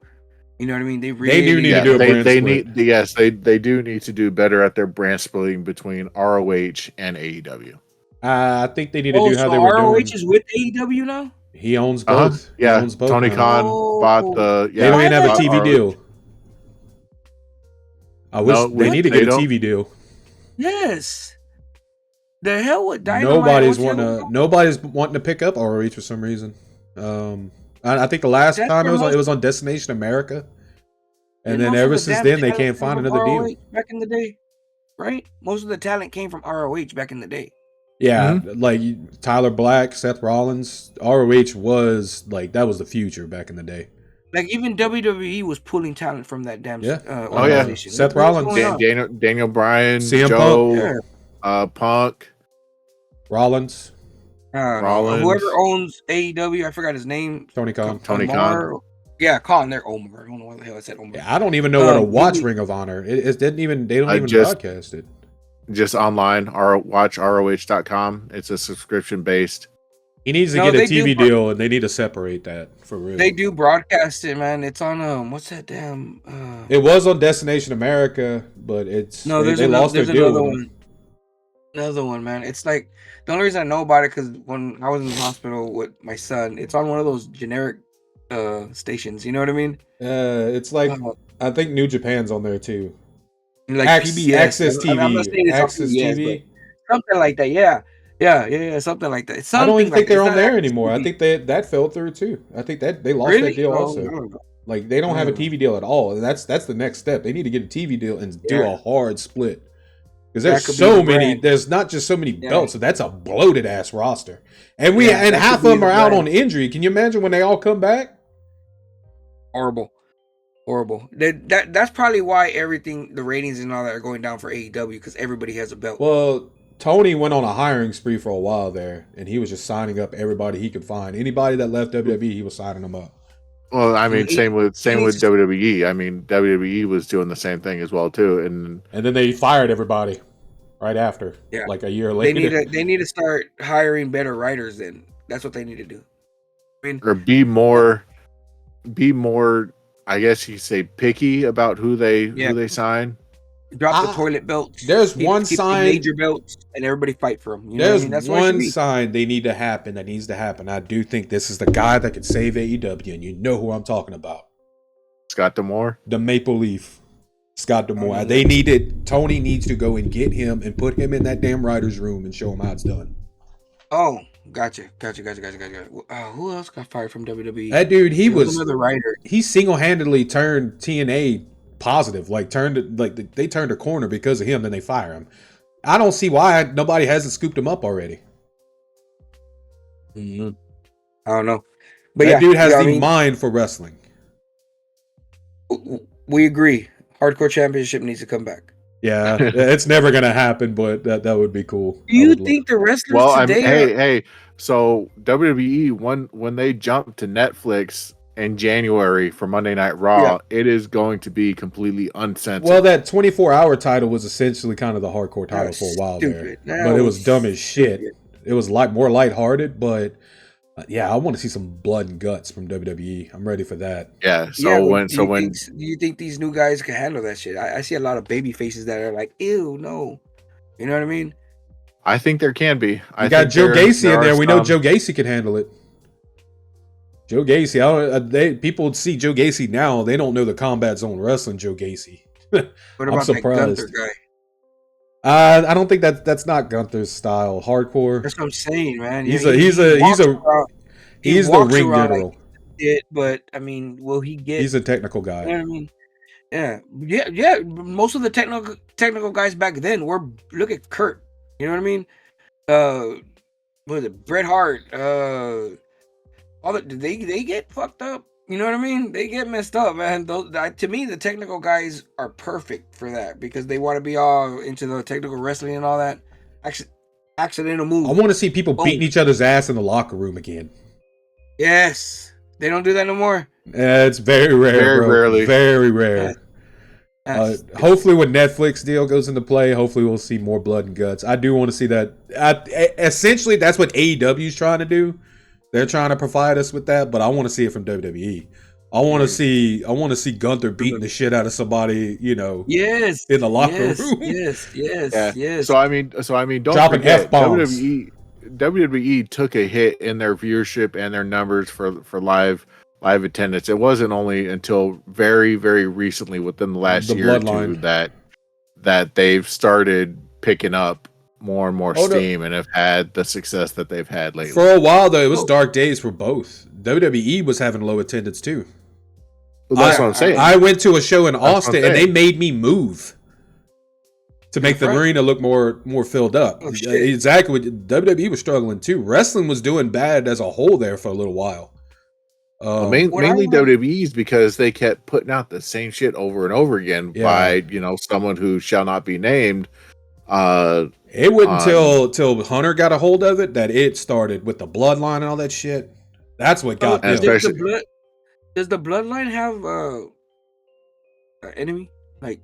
You know what I mean? They do need to do a brand split. They do need to do better at their brand splitting between ROH and AEW. I think they need to do how they were ROH doing. is with AEW now? He owns both. Yeah, he owns both Tony now. Khan bought the. Yeah, they don't even have a TV ROH. deal. I wish they need to get a TV deal. Yes. The hell with Dynamite? Nobody's wanting to pick up ROH for some reason. I think the last time it was on Destination America, and then ever since then they can't find another deal. Back in the day, right? Most of the talent came from ROH back in the day. Yeah, like Tyler Black, Seth Rollins, ROH was that was the future back in the day. Like even WWE was pulling talent from that damn organization. Seth Rollins, Daniel Bryan, CM Joe, Punk, Rollins. Whoever owns AEW, I forgot his name. Tony Khan. Yeah, Khan. They're Omar. I don't know why the hell I said Omar. Yeah, I don't even know where to watch Ring of Honor. They don't even broadcast it. Just online, watch ROH.com. It's a subscription based. He needs to get a TV deal, and they need to separate that for real. They do broadcast it, man. It's on what's that damn? It was on Destination America, but they lost their deal. Another one, man. It's like the only reason I know about it because when I was in the hospital with my son, it's on one of those generic stations. You know what I mean? It's like I think New Japan's on there too. Like PBS, Access TV, I'm not saying it's Access PBS, TV, something like that. Yeah, something like that. I don't even think they're on there anymore. I think that fell through too. I think that they lost that deal also. No. Like they don't have a TV deal at all, and that's the next step. They need to get a TV deal and do a hard split because there's so many. There's not just so many belts. So that's a bloated ass roster, and half of them are out on injury. Can you imagine when they all come back? Horrible. That's probably why the ratings and all that are going down for AEW because everybody has a belt. Well, Tony went on a hiring spree for a while there, and he was just signing up everybody he could find. Anybody that left WWE, he was signing them up. Well, I mean, same with WWE. I mean, WWE was doing the same thing as well too, and then they fired everybody right after, like a year later. They need to start hiring better writers. Then that's what they need to do. I mean, or be more. I guess you say picky about who they sign. Drop the toilet belts. There's one sign, major belts, and everybody fight for them. There's one sign that needs to happen. I do think this is the guy that could save AEW, and you know who I'm talking about. Scott D'Amore, the Maple Leaf. Scott D'Amore. They needed. Tony needs to go and get him and put him in that damn writer's room and show him how it's done. Oh, gotcha. Who else got fired from WWE? That dude, he was another writer. He single-handedly turned TNA positive. They turned a corner because of him. Then they fire him. I don't see why nobody hasn't scooped him up already. Mm-hmm. I don't know, but that dude has the mind for wrestling. We agree. Hardcore Championship needs to come back. Yeah, it's never gonna happen, but that would be cool. Do you think the wrestlers today? Hey. So WWE when they jump to Netflix in January for Monday Night Raw, it is going to be completely uncensored. Well, that 24-hour title was essentially kind of the hardcore title for a while there, but it was dumb as shit. It was more lighthearted, but I want to see some blood and guts from WWE. I'm ready for that. Yeah. Do you think these new guys can handle that shit? I see a lot of baby faces that are like, ew, no. You know what I mean? I think there can be. I got Joe Gacy in there. We know Joe Gacy can handle it. Joe Gacy. People would see Joe Gacy now. They don't know the Combat Zone Wrestling Joe Gacy. What about I'm surprised. That Gunther guy? I don't think that's not Gunther's style. Hardcore. That's what I'm saying, man. He's the ring general. But I mean, will he get? He's a technical guy. You know what I mean? Yeah. Most of the technical guys back then were, look at Kurt. You know what I mean? What was it? Bret Hart. All the, they get fucked up. You know what I mean? They get messed up, man. To me, the technical guys are perfect for that because they want to be all into the technical wrestling and all that. Accidental move. I want to see people Boom. beating each other's ass in the locker room again. Yes, they don't do that no more. It's very rare, Very bro. rarely. Very rare. Yes. Hopefully, when Netflix deal goes into play, hopefully we'll see more blood and guts. I do want to see that. Essentially, that's what AEW is trying to do. They're trying to provide us with that, but I want to see it from WWE. I want to see Gunther beating the shit out of somebody, Yes. in the locker room. Yes. So I mean, don't Dropping forget, F-bombs. WWE took a hit in their viewership and their numbers for live attendance. It wasn't only until very, very recently, within the last The year or Bloodline. two, that they've started picking up more and more steam and have had the success that they've had lately. For a while, though, it was dark days for both. WWE was having low attendance, too. Well, that's what I'm saying. I went to a show in Austin, and they saying. made me move to make the arena look more filled up. Oh, shit. Exactly. WWE was struggling, too. Wrestling was doing bad as a whole there for a little while. Mainly WWE's because they kept putting out the same shit over and over again by someone who shall not be named. It wasn't till Hunter got a hold of it that it started with the bloodline and all that shit. That's what got them. Does the bloodline have an enemy, like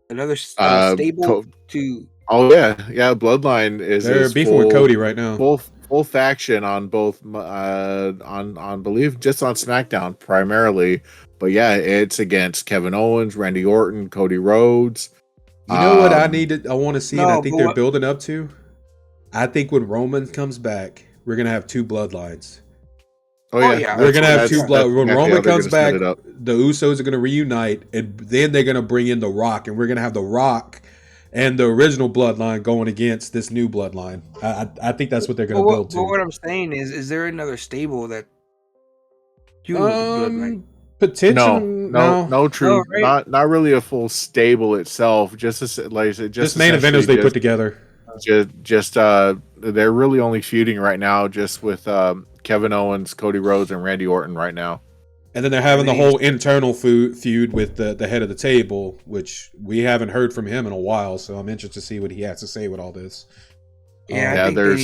another stable to? Oh yeah, Bloodline they're beefing with Cody right now. Full faction on both on believe just on SmackDown primarily, but yeah, it's against Kevin Owens, Randy Orton, Cody Rhodes. You know what I want to see, and I think they're building up to? I think when Roman comes back, we're going to have two bloodlines. Oh yeah. We're going to have two bloodlines. When Roman comes back, the Usos are going to reunite, and then they're going to bring in The Rock, and we're going to have The Rock and the original bloodline going against this new bloodline. I think that's what they're going to build to. But what I'm saying is there another stable that bloodline? Potential? No, true. No, right? Not really a full stable itself. Just main eventers they put together. They're really only feuding right now, just with Kevin Owens, Cody Rhodes, and Randy Orton right now. And then they're having the whole internal feud with the head of the table, which we haven't heard from him in a while. So I'm interested to see what he has to say with all this. I think they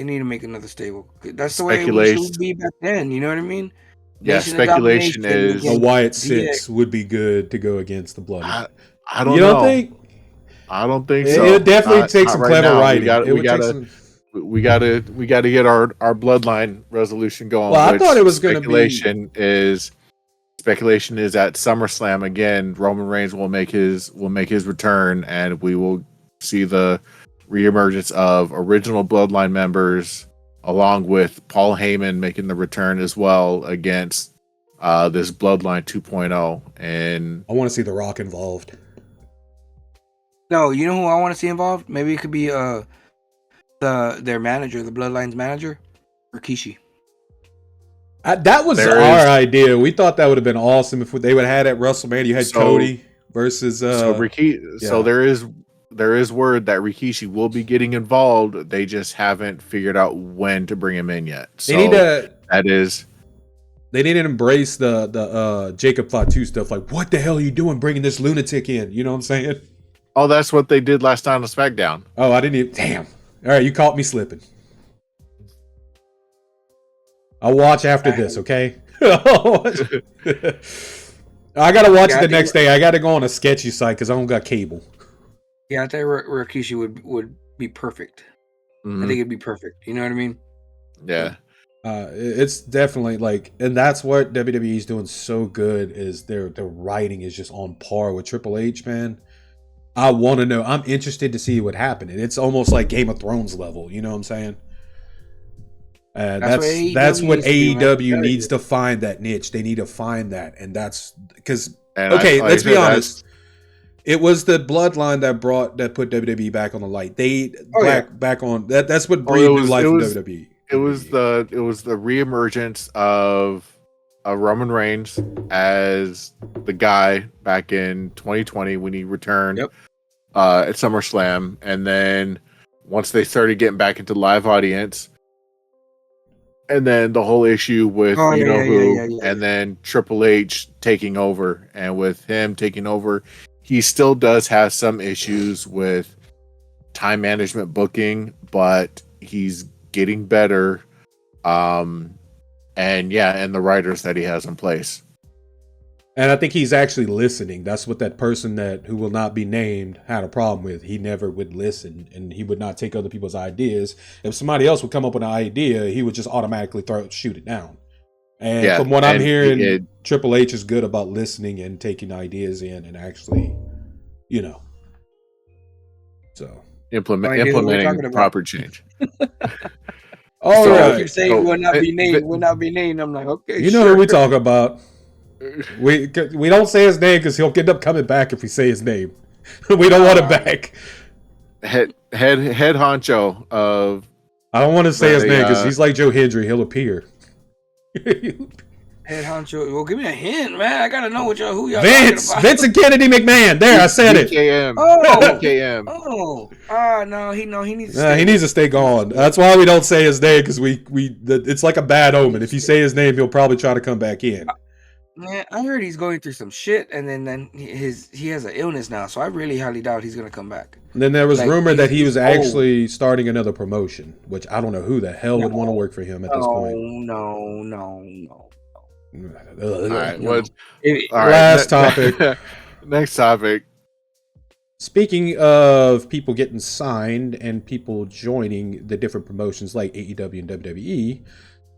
need to make another stable. That's the way it should be back then. You know what I mean? Yeah, speculation is a Wyatt 6 would be good to go against the Blood. I don't know. You don't think? I don't think so. It definitely takes some clever writing. We gotta get our bloodline resolution going. Well, I thought it was going to be speculation is at SummerSlam again. Roman Reigns will make his return, and we will see the reemergence of original bloodline members, along with Paul Heyman making the return as well against this Bloodline 2.0. And I want to see The Rock involved. No, you know who I want to see involved? Maybe it could be their manager, the Bloodline's manager, Rikishi. That was our idea. We thought that would have been awesome if they would have had at WrestleMania. You had Cody versus So there is word that Rikishi will be getting involved. They just haven't figured out when to bring him in yet. So they need to embrace the Jacob Fatu stuff. Like, what the hell are you doing bringing this lunatic in? You know what I'm saying? Oh, that's what they did last time on SmackDown. Oh, I didn't even... Damn. All right, you caught me slipping. I'll watch after this, okay? I gotta watch it the next day. I gotta go on a sketchy site because I don't got cable. Yeah, I think Rikishi would be perfect. Mm-hmm. I think it'd be perfect. You know what I mean? Yeah. It's definitely like, and that's what WWE is doing so good is their writing is just on par with Triple H, man. I want to know. I'm interested to see what happened. And it's almost like Game of Thrones level. You know what I'm saying? That's what AEW needs to find, that niche. They need to find that. And that's because, let's be honest. It was the bloodline that put WWE back on the light. Back on that. That's what breathed new life in WWE. It was the reemergence of Roman Reigns as the guy back in 2020 when he returned Yep. at SummerSlam, and then once they started getting back into live audience, and then the whole issue with Oh, you know yeah, who, yeah. and then Triple H taking over, and with him taking over, he still does have some issues with time management booking, but he's getting better. And the writers that he has in place. And I think he's actually listening. That's what that person who will not be named had a problem with. He never would listen, and he would not take other people's ideas. If somebody else would come up with an idea, he would just automatically shoot it down. And from what I'm hearing, Triple H is good about listening and taking ideas in and actually, so implementing proper change. All right. You say will not be named. I'm like, okay, you know who we talk about. We don't say his name because he'll end up coming back if we say his name. We don't want him back. Head honcho of. I don't want to say his name because he's like Joe Hendry. He'll appear. Head honcho. Well, give me a hint, man. I gotta know who y'all Vince, talking about. Vincent Kennedy McMahon. There, I said it. VKM. No, he needs to stay. He needs to stay gone. That's why we don't say his name because it's like a bad omen. If you say his name, he'll probably try to come back in. Man, I heard he's going through some shit, and then he has an illness now, so I really highly doubt he's gonna come back. And then there was rumor that he was actually starting another promotion, which I don't know who the hell would want to work for him at this point. No. All right, last topic. Next topic. Speaking of people getting signed and people joining the different promotions like AEW and WWE,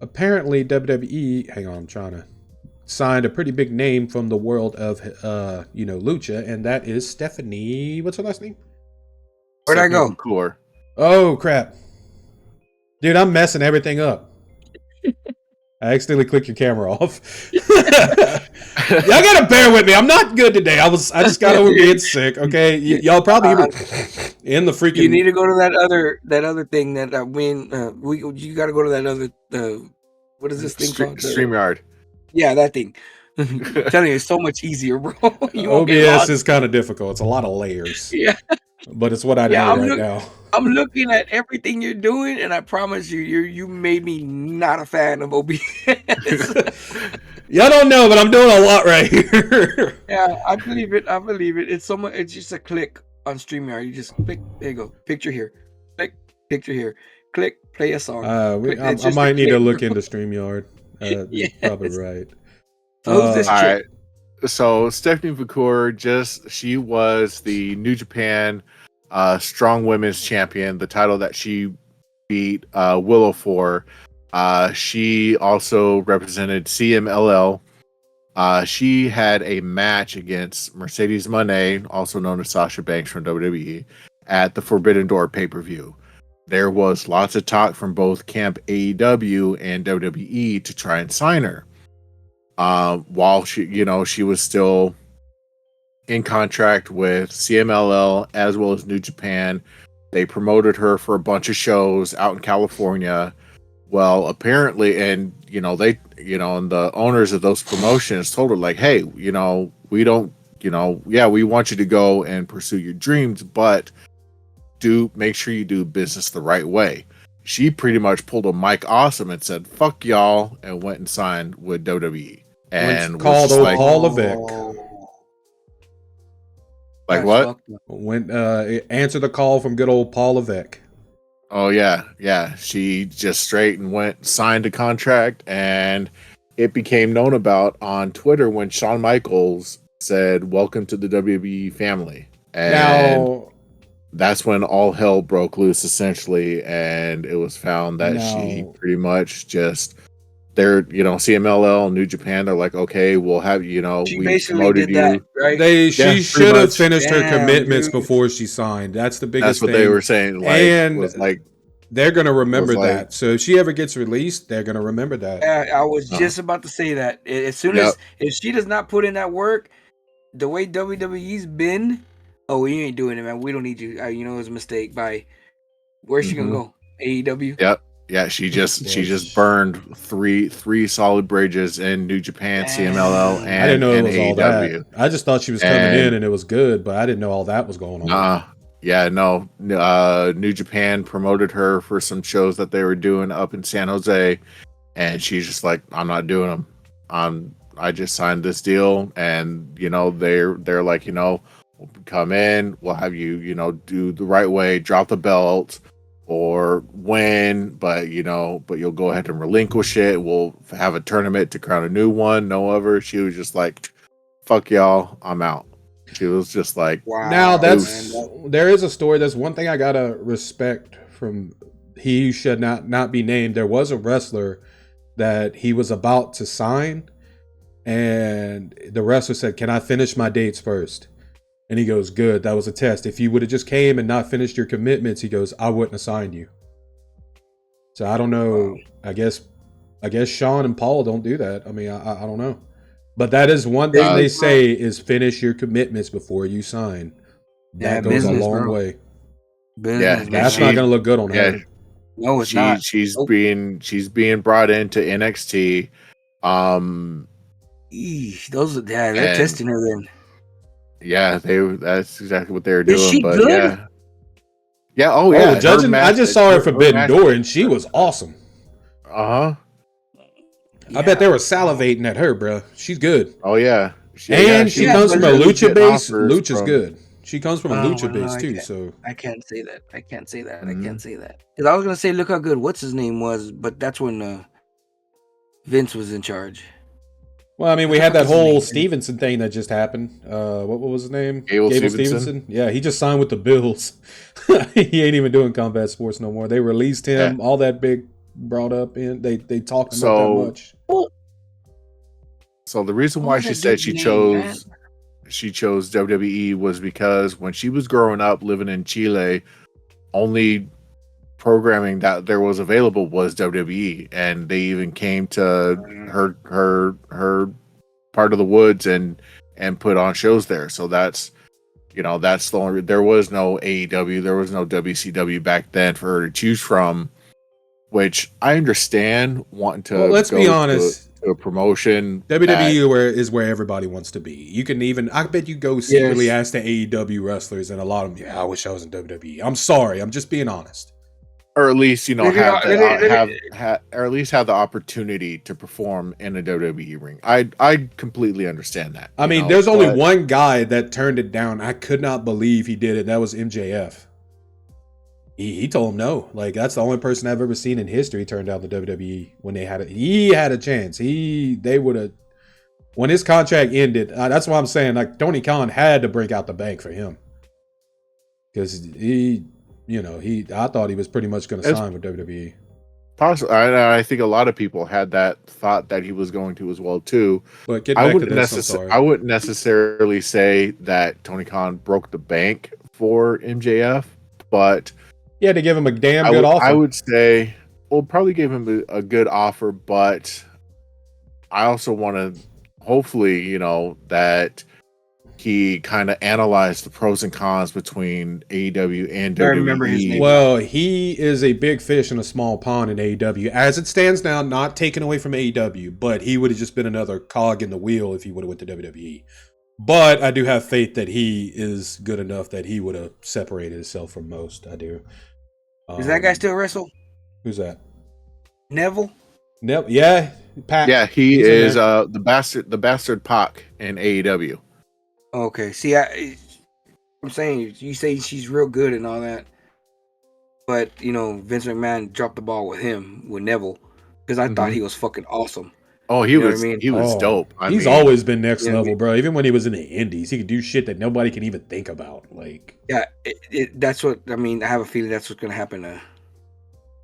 apparently WWE, hang on, I'm trying to signed a pretty big name from the world of lucha, and that is Stephanie. What's her last name? Where'd I go? Vaquer. Oh crap, dude! I'm messing everything up. I accidentally clicked your camera off. Y'all gotta bear with me. I'm not good today. I just got over being sick. Okay, y'all probably in the freaking. You need to go to that other thing that you got to go to that other what is this thing called? StreamYard. Yeah, that thing. I'm telling you, it's so much easier, bro. OBS is kind of difficult. It's a lot of layers. Yeah. But it's what I do now. I'm looking at everything you're doing, and I promise you made me not a fan of OBS. Y'all don't know, but I'm doing a lot right here. Yeah, I believe it. It's just a click on StreamYard. You just click. There you go. Picture here. Click. Picture here. Click. Play a song. I might need to look into StreamYard. You're probably right. Who's this chick? All right. So Stephanie Vaquer, she was the New Japan Strong Women's Champion, the title that she beat Willow for. She also represented CMLL. She had a match against Mercedes Mone, also known as Sasha Banks from WWE, at the Forbidden Door pay-per-view. There was lots of talk from both Camp AEW and WWE to try and sign her. While she was still in contract with CMLL as well as New Japan. They promoted her for a bunch of shows out in California. Well, apparently, and and the owners of those promotions told her like, hey, we don't, we want you to go and pursue your dreams, but make sure you do business the right way. She pretty much pulled a Mike Awesome and said, fuck y'all, and went and signed with WWE. And called old Paul Levesque. Like what? When answered the call from good old Paul Levesque. Oh yeah. She just straight and went, signed a contract, and it became known about on Twitter when Shawn Michaels said, welcome to the WWE family. And now, that's when all hell broke loose, essentially, and it was found that she pretty much just, CMLL, New Japan, they're like, okay, we'll have, we promoted you. That, right? She should have finished her commitments before she signed. That's the biggest thing. That's what they were saying. They're going to remember that. So if she ever gets released, they're going to remember that. I was just about to say that. As soon as, if she does not put in that work, the way WWE's been, oh, you ain't doing it, man. We don't need you. It was a mistake. Bye. Where's she going to go? AEW? Yep. Yeah, she just Yes. burned three solid bridges in New Japan, CMLL, Dang. I didn't know it and was all that. AEW. I just thought she was coming in And and it was good, but I didn't know all that was going on. nah, yeah, no. New Japan promoted her for some shows that they were doing up in San Jose, and she's just like, I'm not doing them. I just signed this deal, and they're like, we'll come in, we'll have you, do the right way, drop the belt or win, but you'll go ahead and relinquish it. We'll have a tournament to crown a new one. No other. She was just like, fuck y'all, I'm out. She was just like, Now Wow, man. that's there is a story. There's one thing I gotta respect from he who should not be named. There was a wrestler that he was about to sign, and the wrestler said, "Can I finish my dates first?" And he goes, "Good. That was a test. If you would have just came and not finished your commitments," he goes, "I wouldn't have signed you." So I don't Wow. know. I guess Sean and Paul don't do that. I mean, I don't know. But that is one thing uh, they say is finish your commitments before you sign. Yeah, That goes a business, long bro. way. yeah, Business, and man. That's not going to look good on yeah, her. No, it's not. she's Nope. being brought into NXT, um, Eesh, they're and testing her then. yeah, that's exactly what they were Is doing. she But good? yeah, yeah, oh Oh, yeah, her judging, I match, just saw her Forbidden match, Door and she was awesome. uh huh, I bet they Yeah. were salivating at her, bro. She's good. oh yeah, And she Yeah, comes but from a she was lucha getting base. offers Lucha's from. good. She comes from a Oh, lucha well, no, base too, so I can't say that. I can't say that. I Mhm. can't say that. Because I was gonna say, look how good what's his name was, but that's when Vince was in charge. well, I mean, What we the had fuck that is his whole name? Stevenson thing that just happened. What was his name? Gable Gable Stevenson? Stevenson. Yeah, he just signed with the Bills. He ain't even doing combat sports no more. They released Yeah. him. All that big brought up in. They talked him up that So much. so the reason What why was she that said dude's name, man? she chose WWE was because when she was growing up living in Chile, only programming that there was available was WWE, and they even came to her part of the woods and put on shows there. So that's the only. There was no AEW, there was no WCW back then for her to choose from, which I understand wanting Well, to let's be go to honest. a promotion that. WWE is where everybody wants to be. You can even, I bet you go secretly Yes. ask the AEW wrestlers, and a lot of them, yeah, I wish I was in WWE. I'm sorry, I'm just being honest. Or at least Let me, have the let me, or at least have the opportunity to perform in a WWE ring. I completely understand that. I mean, there's only one guy that turned it down. I could not believe he did it. That was MJF. He told him no. Like that's the only person I've ever seen in history turn down the WWE when they had it. He had a chance. They would have when his contract ended. That's why I'm saying like Tony Khan had to break out the bank for him because I thought he was pretty much going to It's sign with WWE. possible. I think a lot of people had that thought that he was going to as well too. But get I back to wouldn't this. I'm sorry. I wouldn't necessarily say that Tony Khan broke the bank for MJF, but Yeah, to give him a damn good offer. I would say we'll probably give him a good offer, but I also want to hopefully, that he kind of analyzed the pros and cons between AEW and I remember his WWE. name. Well, he is a big fish in a small pond in AEW. As it stands now, not taken away from AEW, but he would have just been another cog in the wheel if he would have went to WWE. But I do have faith that he is good enough that he would have separated himself from most. I do. Does that guy still wrestle? Who's that? Neville? Yeah, Pac. Yeah, he He's in is there. the bastard Pac in AEW. Okay. See, I'm saying you say she's real good and all that, but Vince McMahon dropped the ball with Neville, because I thought he was fucking awesome. Oh, he You know what was I mean? he was Oh, dope. He's always been next you know what I level, mean? bro. Even when he was in the Indies, he could do shit that nobody can even think about. Like, Yeah, that's what I mean. I have a feeling that's what's gonna happen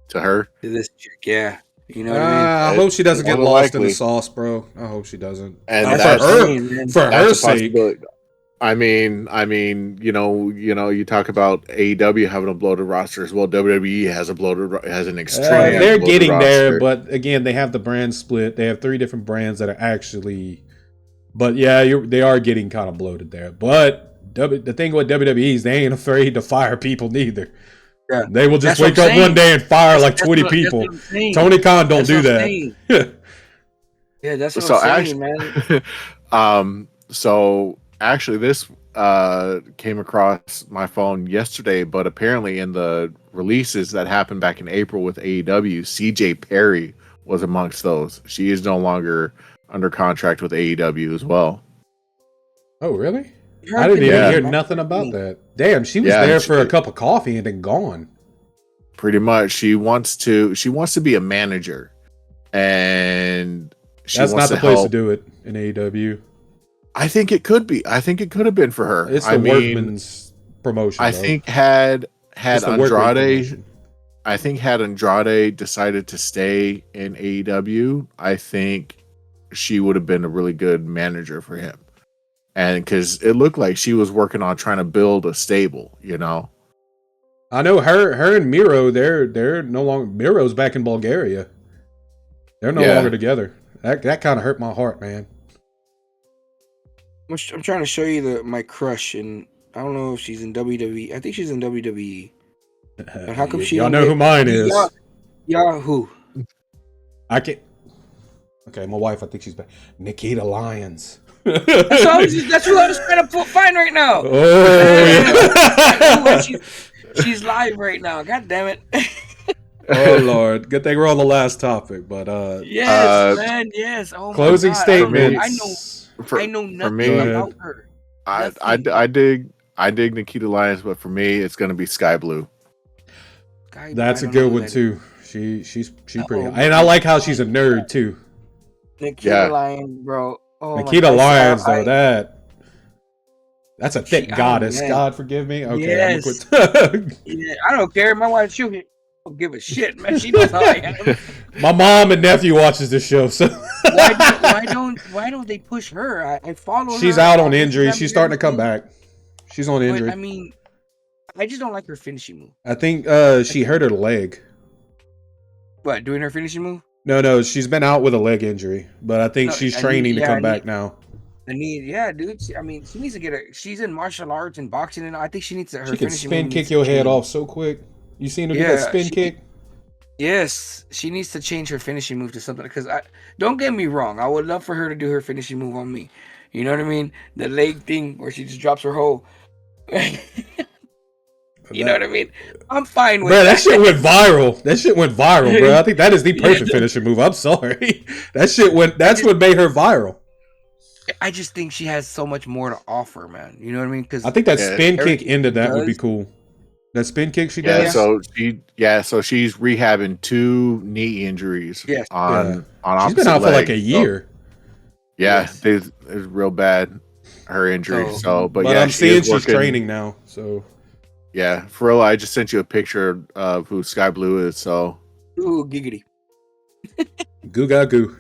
to her. to this chick. Yeah, you know what I mean. I hope she doesn't More get than lost in the likely. sauce, bro. I hope she doesn't. And That's for what I'm her, saying, man. for her that's a sake. possibility. I mean, you talk about AEW having a bloated roster as well. WWE has an extremely They're bloated getting there, roster. but again, they have the brand split. They have 3 different brands that are actually. But yeah, they are getting kind of bloated there. But the thing with WWE is they ain't afraid to fire people neither. Yeah. They will just That's what wake I'm up one saying. day and fire like 20 That's people. what I'm saying. Tony Khan don't That's do what I'm that. saying. Yeah, that's what So I'm saying, man. so actually this came across my phone yesterday, but apparently in the releases that happened back in April with AEW, CJ Perry was amongst those. She is no longer under contract with AEW as well. Oh, really? You I heard didn't the even Yeah. hear name, nothing man. about that. Damn, she was Yeah, there and for a she- cup of coffee and then gone. Pretty much, she wants to be a manager, and she That's wants not the to place to help. do it in AEW. I think it could be. I think it could have been for her. It's I the mean, workman's promotion, I bro. think had It's the work rate Andrade. promotion. I think had Andrade decided to stay in AEW, I think she would have been a really good manager for him. And because it looked like she was working on trying to build a stable, you know. I know her and Miro, they're no longer. Miro's back in Bulgaria. They're no Yeah. longer together. That kind of hurt my heart, man. I'm trying to show you my crush, and I don't know if she's in WWE. I think she's in WWE. And how come she Y'all don't know get- who mine is? Yahoo. I can't. Okay, my wife. I think she's back. Nikita Lyons. That's who I was trying to find right now. Oh, yeah. She's live right now. God damn it. Oh Lord, good thing we're on the last topic. But Yes, man. Yes. Oh closing my God. statements. I know nothing me, about her. I dig Nikita Lyons, but for me, it's gonna be Sky Blue. That's a good one too. She's pretty, Uh-oh. and I like how she's a nerd too. Nikita Yeah. Lyons, bro. Oh Nikita my God. Lyons, I- though, that's a thick oh, goddess. man. God forgive me. Okay, Yes. I'm gonna quit. Yeah, I don't care. My wife, she don't give a shit, man. She knows how I am. My mom and nephew watches this show, so Why don't they push her? I follow her. she's out on Instagram injury. and She's starting to come everything, back. She's on but, injury. I mean, I just don't like her finishing move. I think she hurt her leg. What, doing her finishing move? No, she's been out with a leg injury, but I think No, she's I training need- to yeah, come I back need- now. Dude. She needs to get she's in martial arts and boxing, and I think she needs to. Her She can finishing spin move kick needs to your head change. off so quick. You seen her do Yeah, that spin she- kick? Yes, she needs to change her finishing move to something. Because don't get me wrong, I would love for her to do her finishing move on me. You know what I mean? The leg thing where she just drops her hoe. You know what I mean? I'm fine with Bro, that. that shit went viral. That shit went viral, bro. I think that is the perfect Yeah. finishing move. I'm sorry. That shit went. That's what made her viral. I just think she has so much more to offer, man. You know what I mean? Because I think that Yeah, spin kick everything into that she would be does- cool. That spin kick she Yeah, does. so she's rehabbing 2 knee injuries Yes. on She's been opposite out for like a legs. year. Yeah, Yes. it's real bad, her injury. So- So, But yeah, I'm she seeing is she's working- training now. So Yeah, Forilla, I just sent you a picture of who Sky Blue is. So ooh, giggity. goo ga goo.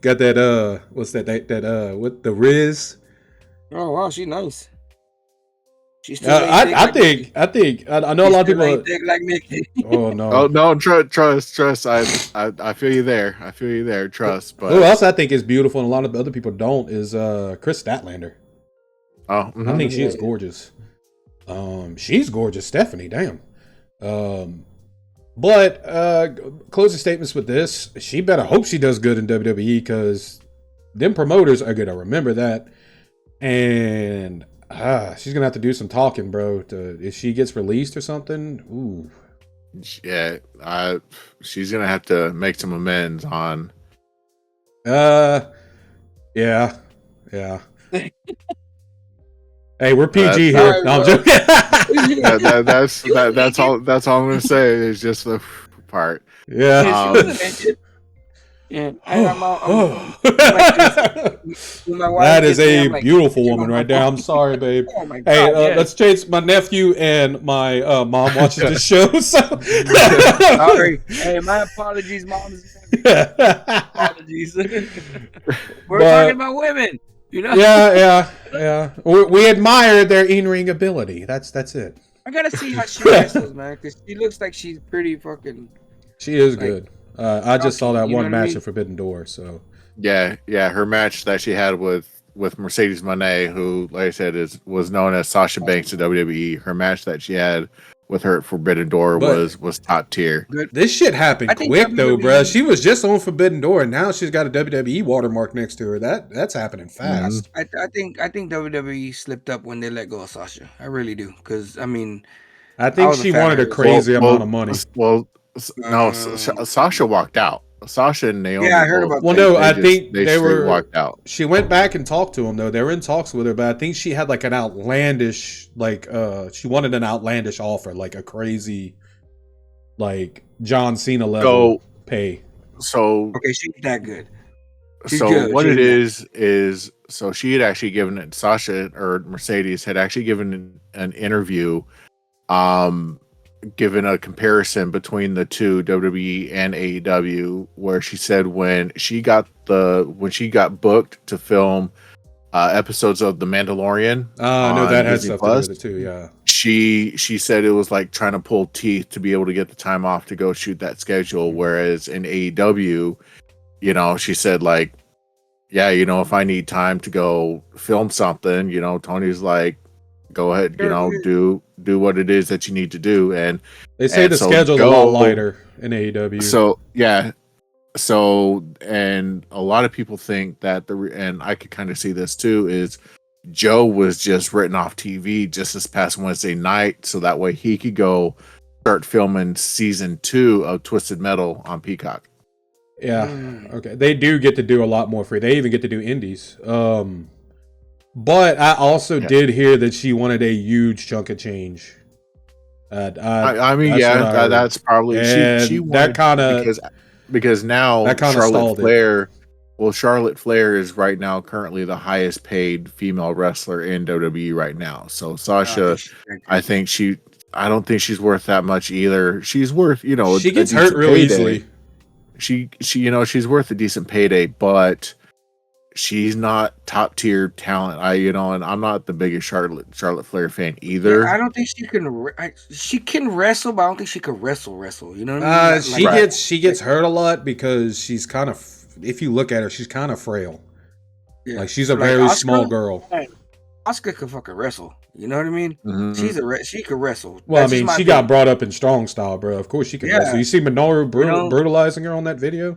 Got that what's that what the Riz? Oh wow, she's nice. She's still I think I know a lot of people. thick like Mickey. Oh no. oh no, trust. I feel you there. I feel you there. Trust, but Who else I think is beautiful and a lot of other people don't is Chris Statlander. oh, I think she is gorgeous. She's gorgeous, Stephanie. Damn. But closing statements with this, she better hope she does good in WWE because them promoters are gonna remember that, and she's gonna have to do some talking, bro. If she gets released or something, ooh. yeah, she's gonna have to make some amends on. Yeah. Hey, we're PG here. sorry, No, I'm bro. joking. That's all. That's all I'm gonna say. Is just the part. Yeah. Yeah, and I'm That when my wife is gets me, a I'm like, beautiful "Get woman on right my there. phone." I'm sorry, babe. Oh my god! Hey, yes. let's change. My nephew and my mom watches this show. So Sorry. Hey, my apologies, moms. Apologies. We're But- talking about women. You know. yeah. We admire their in-ring ability. That's it. I gotta see how she wrestles, man, because she looks like she's pretty fucking. She is Like, good. I just saw that you know one what I match mean? at Forbidden Door. So Yeah. Her match that she had with Mercedes Mone, who, like I said, was known as Sasha Banks in WWE. Her match that she had with her at Forbidden Door But- was top tier. Good. This shit happened I think quick though, WWE bruh. She was just on Forbidden Door, and now she's got a WWE watermark next to her. That's happening fast. I think WWE slipped up when they let go of Sasha. I really do, because I mean, I think was a she fan wanted of a hers. crazy amount of money. Sasha walked out. Sasha and Naomi. Yeah, I heard both- about Well, that. no, they I just- think they they straight were. walked out. She went back and talked to him though. They were in talks with her, but I think she had like an outlandish, she wanted an outlandish offer, like a crazy, like John Cena level pay. So Okay, she's that good. She's so good. what She's it is so she had actually given it, Sasha or Mercedes had actually given an interview, given a comparison between the two, WWE and AEW, where she said when she got booked to film episodes of The Mandalorian, No, on that had Disney stuff Plus, to do with it too. Yeah. she said it was like trying to pull teeth to be able to get the time off to go shoot that schedule. Whereas in AEW, she said like, yeah, if I need time to go film something, Tony's like, go ahead, do what it is that you need to do. And They say And the so schedule's a Joe- lot lighter in AEW. so yeah, and a lot of people think that and I could kind of see this too, is Joe was just written off TV just this past Wednesday night, so that way he could go start filming season 2 of Twisted Metal on Peacock. Yeah. Okay. They do get to do a lot more free. They even get to do indies. But I also did hear that she wanted a huge chunk of change. I mean, that's yeah, what I heard. that's probably And she that wanted, kinda- because now that kinda Charlotte stalled it. Flair. Well, Charlotte Flair is right now currently the highest paid female wrestler in WWE right now. So Sasha, I don't think she's worth that much either. She's worth, she a gets hurt decent real payday. easily. She she's worth a decent payday, but she's not top tier talent. And I'm not the biggest Charlotte Flair fan either. I don't think she can. She can wrestle, but I don't think she can wrestle. You know what I mean? She gets hurt a lot because she's kind of. If you look at her, she's kind of frail. Yeah. Like she's a very Asuka, small girl. Asuka can fucking wrestle. You know what I mean? Mhm. She can wrestle. Well, That's I just mean, my she opinion. got brought up in strong style, bro. Of course she can wrestle. You see Minoru brutalizing her on that video?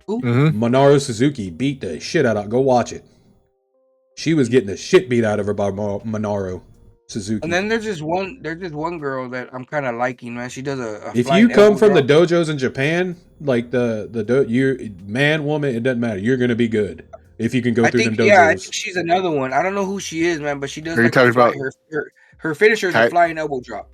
Who? Mhm. Minoru Suzuki beat the shit out of her. Go watch it. She was getting the shit beat out of her by Minoru Suzuki. And then there's just one girl that I'm kind of liking, man. She does a If flying you come elbow from the drop. dojos in Japan, like you man, woman, it doesn't matter. You're gonna be good if you can go through them dojos. Yeah, I think she's another one. I don't know who she is, man, but she does. Are you talking about her finisher is a flying elbow drop?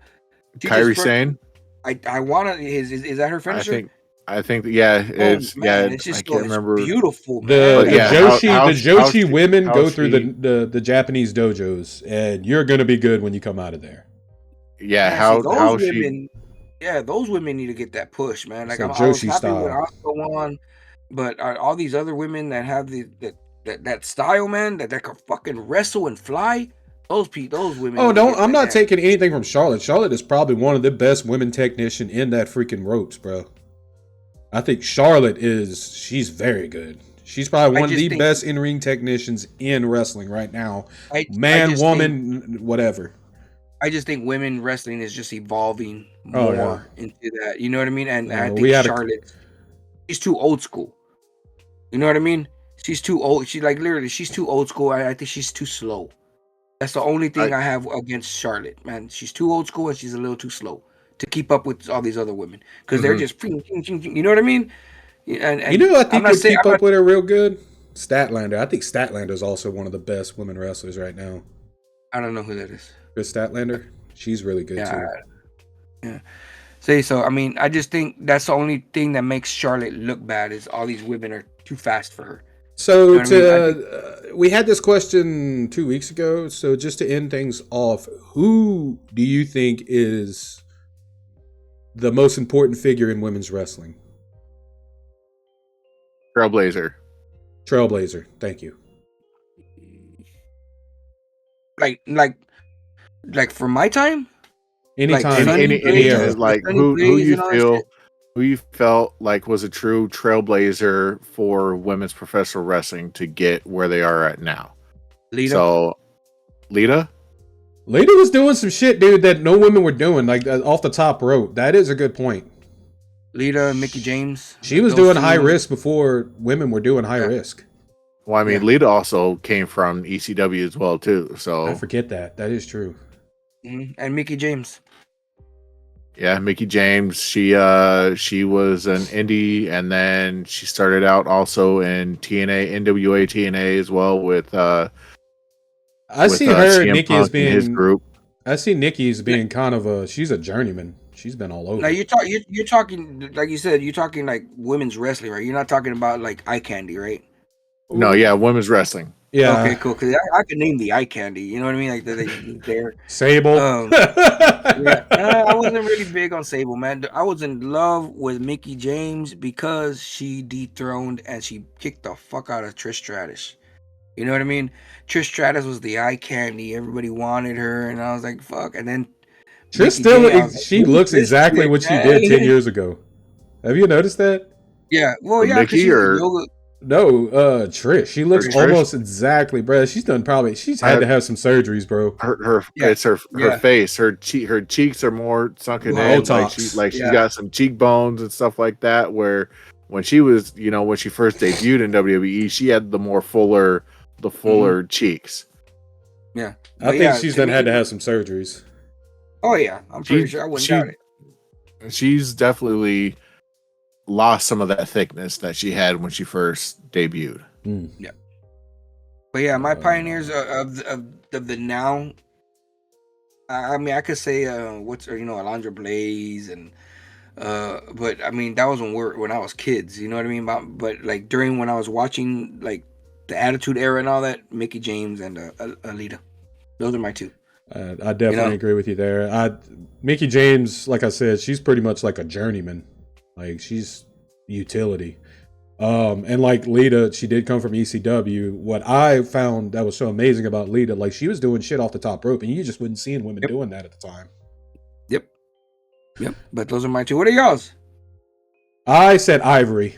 Kairi Sane? I wanna is that her finisher? I think it's it's just I can't remember. beautiful. The Man. Joshi women how go through she- the Japanese dojos, and you're gonna be good when you come out of there. Yeah, Man, how those she women, those women need to get that push, man. Like So I was Joshi happy style. when Asuka won, but all these other women that have that style, man, that can fucking wrestle and fly, those women. Oh, need to don't! get I'm not that. taking anything from Charlotte. Charlotte is probably one of the best women technician in that freaking ropes, bro. I think she's very good. She's probably one of the best in-ring technicians in wrestling right now. Woman, whatever. I just think women wrestling is just evolving more into that. You know what I mean? And I think Charlotte, she's too old school. You know what I mean? She's too old. She's too old school. I think she's too slow. That's the only thing I have against Charlotte, man. She's too old school and she's a little too slow to keep up with all these other women because they're just, you know what I mean? And I think would keep up with her real good. Statlander. I think Statlander is also one of the best women wrestlers right now. I don't know who that is. Chris Statlander. She's really good too. Yeah. So I mean, I just think that's the only thing that makes Charlotte look bad is all these women are too fast for her. So we had this question 2 weeks ago. So just to end things off, who do you think is the most important figure in women's wrestling? Trailblazer. Thank you. Like for my time. Anytime, Like any era. Like who you felt like was a true trailblazer for women's professional wrestling to get where they are at now? Lita. So, Lita? Lita was doing some shit, dude, that no women were doing, like off the top rope. That is a good point. Lita and Mickey James. She was those doing two- high risk before women were doing high Yeah. risk. Well, I mean, Yeah. Lita also came from ECW as well too. I So forget that. That is true. And Mickey James. yeah, Mickey James. She was an indie, and then she started out also in TNA, NWA TNA as well with I see her, CM Nikki, as Punk and his being. group. I see Nikki as being kind of a. She's a journeyman. She's been all over. Now you're talking like you said. You're talking like women's wrestling, right? You're not talking about like eye candy, right? No, yeah, women's wrestling. Yeah. Okay, cool. Because I could name the eye candy. You know what I mean? Like they there. Sable. Yeah, I wasn't really big on Sable, man. I was in love with Mickey James because she dethroned and she kicked the fuck out of Trish Stratus. You know what I mean? Trish Stratus was the eye candy. Everybody wanted her, and I was like, fuck. And then Trish Mickey still, James, I was like, she "Who's looks this exactly chick, what she man?" did 10 years ago. Have you noticed that? Yeah, well, For yeah, because Mickey she's or- a yoga. No, Trish. She looks Trish? almost exactly, bro. She's had to have some surgeries, bro. Her Yeah. it's her Yeah. face. Her cheeks are more sunken in. Botox. She's Yeah. got some cheekbones and stuff like that. Where when she was, when she first debuted in WWE, she had the fuller cheeks. Yeah, I But think yeah, she's to done had me- to have some surgeries. Oh yeah, I'm pretty She- sure I wouldn't she- doubt it. She's definitely lost some of that thickness that she had when she first debuted. But yeah, my pioneers of the now. I mean, I could say Alondra Blaze and but I mean that was when I was kids. You know what I mean? But like during when I was watching like the Attitude Era and all that, Mickey James and Alita. Those are my two. I definitely agree with you there. Mickey James, like I said, she's pretty much like a journeyman. Like she's utility. And like Lita, she did come from ECW. What I found that was so amazing about Lita, like she was doing shit off the top rope, and you just wasn't seeing women doing that at the time. Yep. But those are my two. What are y'all's? I said Ivory.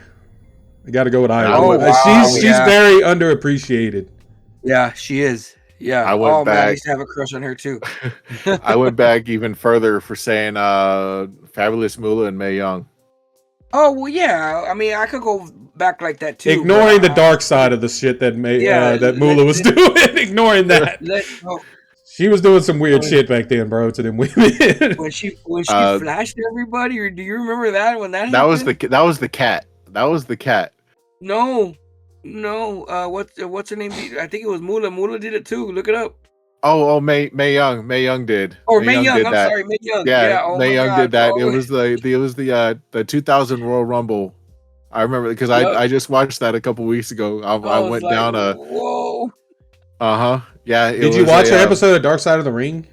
I got to go with Ivory. Oh, wow, She's yeah. very underappreciated. Yeah, she is. Yeah. I went Man, I back. used to have a crush on her too. I went back even further for saying Fabulous Moolah and Mae Young. Oh well, yeah. I mean, I could go back like that too. Ignoring but, the dark side of the shit that Yeah, that Moolah was doing. Ignoring that. She was doing some weird shit back then, bro, to them women. When she flashed everybody, or do you remember that when that That was happened? that was the cat. That was the cat. No. What's her name? I think it was Moolah. Moolah did it too. Look it up. Oh, Mae Young. Mae Young did. Or Mae Young. did I'm that. sorry, Mae Young. Yeah, oh Mae my Young God, did that. bro. It was the 2000 Royal Rumble. I remember because Yep. I just watched that a couple weeks ago. I was went like, down a whoa. Yeah. Did you watch her episode of Dark Side of the Ring?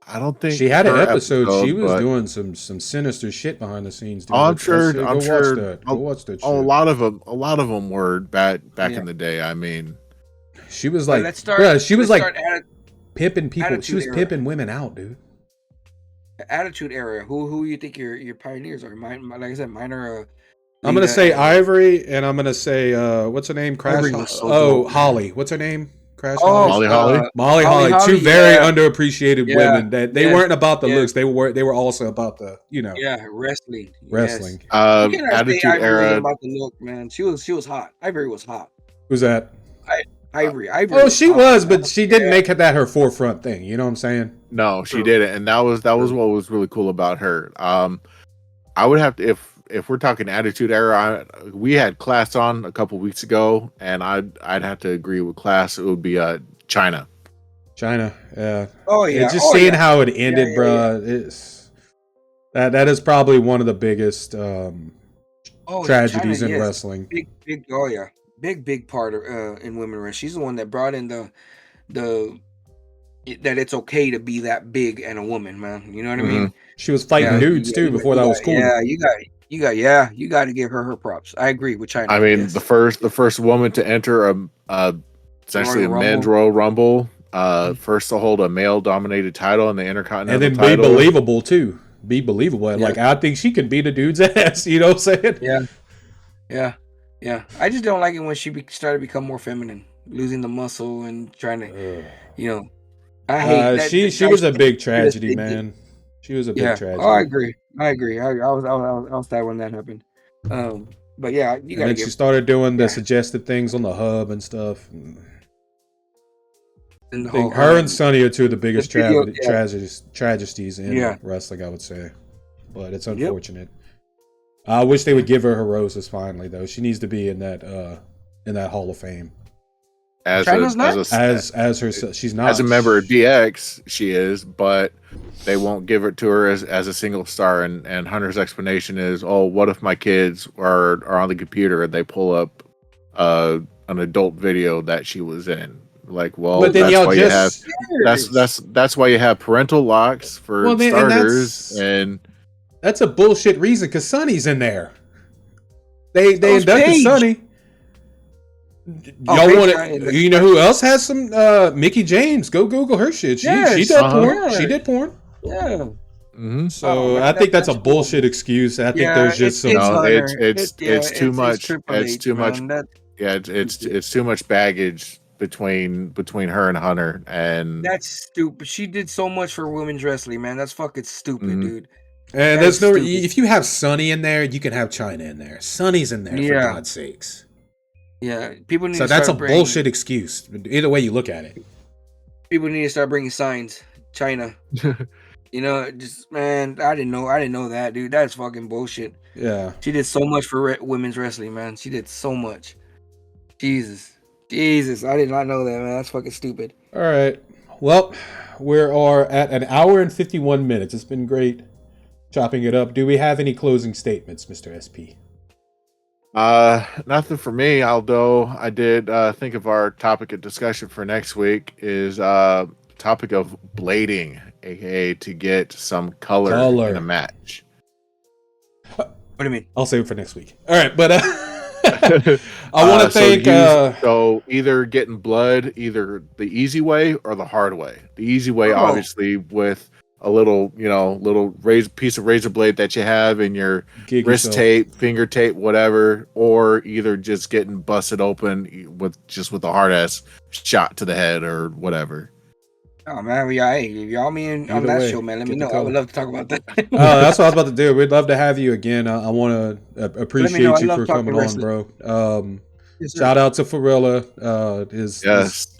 I don't think She had an her episode. She was but- doing some sinister shit behind the scenes. Dude. Oh, I'm sure. Go I'm watch sure. that. Go watch that shit. Oh, a lot of them were back Yeah. in the day. I mean, She was like, Let's start. bruh, she was let's like start pimping people. She Attitude was Era. pimping women out, dude. Attitude Era. Who you think your pioneers are? Mine, like I said, mine are. I'm gonna Lita say and- Ivory, and I'm gonna say what's her name? Crash. Ivory was so oh, dope, Holly. What's her name? Crash. Oh, Molly Holly? Molly Holly Holly. Two Holly, very yeah. underappreciated Yeah. women. That they Yes. weren't about the Yeah. looks. They were also about the Yeah, wrestling. wrestling. Yes. You cannot say Attitude Ivory wasn't Era. about the look, man. She was hot. Ivory was hot. Who's that? Ivory. Oh, she hot, was, man. but she didn't Yeah. make that her forefront thing. You know what I'm saying? No, she True. didn't, and that was what was really cool about her. I would have to if we're talking Attitude Era. We had Class on a couple weeks ago, and I'd have to agree with Class. It would be China. China. Yeah. Oh yeah. It's just oh, seeing yeah. how it ended, yeah, bruh. It's that is probably one of the biggest Oh, tragedies China, in yes. wrestling. Big. Oh yeah. Big part of in women wrestling. She's the one that brought in that it's okay to be that big and a woman, man. You know what I mean? She was fighting Yeah, dudes you- too you- before you that was got- cool. Yeah, you got to give her props. I agree with China. I mean, yes. the first woman to enter essentially a Royal men's Rumble. Royal Rumble. First to hold a male dominated title in the Intercontinental And then title. be believable too. Be believable. Yeah. Like I think she can beat a dude's ass. You know what I'm saying? Yeah. I just don't like it when she started to become more feminine, losing the muscle and trying to, I hate that. She was a big tragedy, man. She was a big Yeah. tragedy. Oh, I agree. I agree. I was sad when that happened. But yeah, you And gotta then she started doing the yeah. suggested things on the hub and stuff. And I the think whole her and Sonny are two of the the biggest video. Yeah. tragedies in Yeah. wrestling, I would say. But it's Yep. unfortunate. I wish they would give her roses finally, though. She needs to be in that Hall of Fame. China's not? As her, she's not as a member of DX, she is, but they won't give it to her as a single star. And Hunter's explanation is, oh, what if my kids are on the computer and they pull up an adult video that she was in? Like, well, But then that's y'all why just you have that's why you have parental locks for starters, and that's a bullshit reason because Sonny's in there. They So's inducted Paige. Sonny. Oh, Y'all Paige want got to? You know who else has some? Mickey James. Go Google her shit. She Yes. did porn. Yeah. She did porn. Yeah. So Oh, man, I think that's a that's cool. bullshit excuse. I think Yeah, there's just some. it's no, Hunter. it's too much. Triple It's H, too much. man. Yeah, it's too much baggage between her and Hunter, and That's stupid. She did so much for women's wrestling, man. That's fucking stupid, Mhm. dude. And That's there's no. stupid. If you have Sonny in there, you can have China in there. Sonny's in there for Yeah. God's sakes. Yeah, people need So to that's a start bringing, bullshit excuse. Either way you look at it. People need to start bringing signs. China, you know, just man, I didn't know that, dude. That's fucking bullshit. Yeah. She did so much for women's wrestling, man. She did so much. Jesus, I did not know that, man. That's fucking stupid. All right. Well, we are at an hour and 51 minutes. It's been great chopping it up. Do we have any closing statements, Mr. SP? nothing for me. Although I did think of our topic of discussion for next week is topic of blading, aka to get some color in a match. What do you mean? I'll save it for next week. All right, but I want to thank. So either getting blood, either the easy way or the hard way. The easy way, Oh. obviously, with a little piece of razor blade that you have in your Gig wrist yourself. tape, finger tape, whatever, or either just getting busted open with a hard ass shot to the head or whatever. Oh man, yeah, hey, if y'all mean on Either that way, show, man, let get me the know. I color. would love to talk about that. That's what I was about to do. We'd love to have you again. I want to appreciate I you love for talking coming on, wrestling. bro. Yes, sir. Shout out to Forilla. Yes.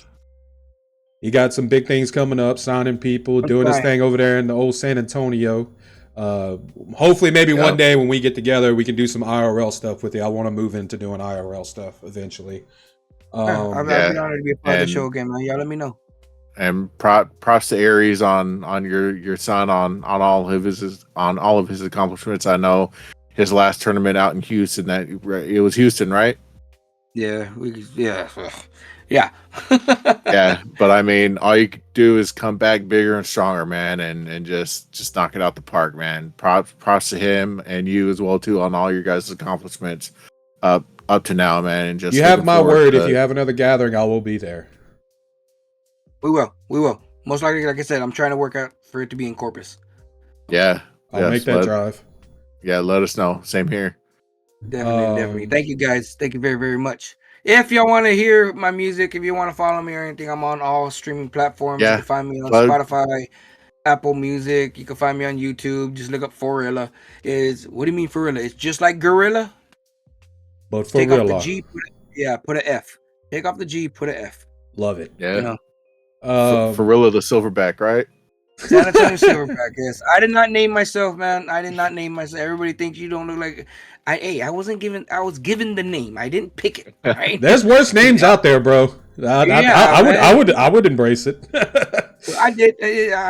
He got some big things coming up, signing people, doing his trying. thing over there in the old San Antonio. Hopefully, maybe Yep. one day when we get together, we can do some IRL stuff with you. I want to move into doing IRL stuff eventually. I'd be honored to be a part of the show again, man. Y'all let me know. And props to Aries on your son on all of his accomplishments. I know his last tournament out in Houston, that it was Houston, right? Yeah, yeah. Yeah, but I mean, all you could do is come back bigger and stronger, man, and just knock it out the park, man. Props to him and you as well too on all your guys' accomplishments up to now, man. And just you have looking my forward word. to- If you have another gathering, I will be there. We will. Most likely, like I said, I'm trying to work out for it to be in Corpus. Yeah, I'll make that drive. Yeah, let us know. Same here. Definitely. Thank you guys. Thank you very, very much. If y'all want to hear my music, if you want to follow me or anything, I'm on all streaming platforms. Yeah. You can find me on Plug. Spotify, Apple Music. You can find me on YouTube. Just look up Forilla. What do you mean Forilla? It's just like Gorilla. But Take off the Forilla, G. Put an F. Take off the G. Put an F. love it. Yeah, You know, Forilla the Silverback, right? San Antonio Silverback. Yes, I did not name myself, man. I did not name myself. Everybody thinks you don't look like. I wasn't given. I was given the name. I didn't pick it. Right? There's worse names out there, bro. I would embrace it. I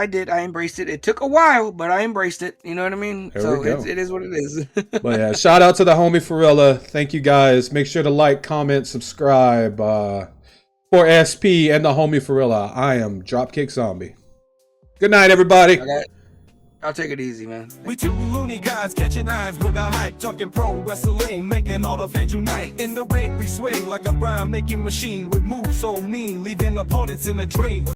did. I embraced it. It took a while, but I embraced it. You know what I mean? There So we go. it is what it is. But yeah, shout out to the homie Forilla. Thank you guys. Make sure to like, comment, subscribe for SP and the homie Forilla. I am Dropkick Zombie. Good night, everybody. I'll take it easy, man. We two loony guys catching eyes with our hype, talking pro wrestling, making all the fans unite. In the ring we swing like a rhyme making machine with moves so mean, leaving opponents in a dream.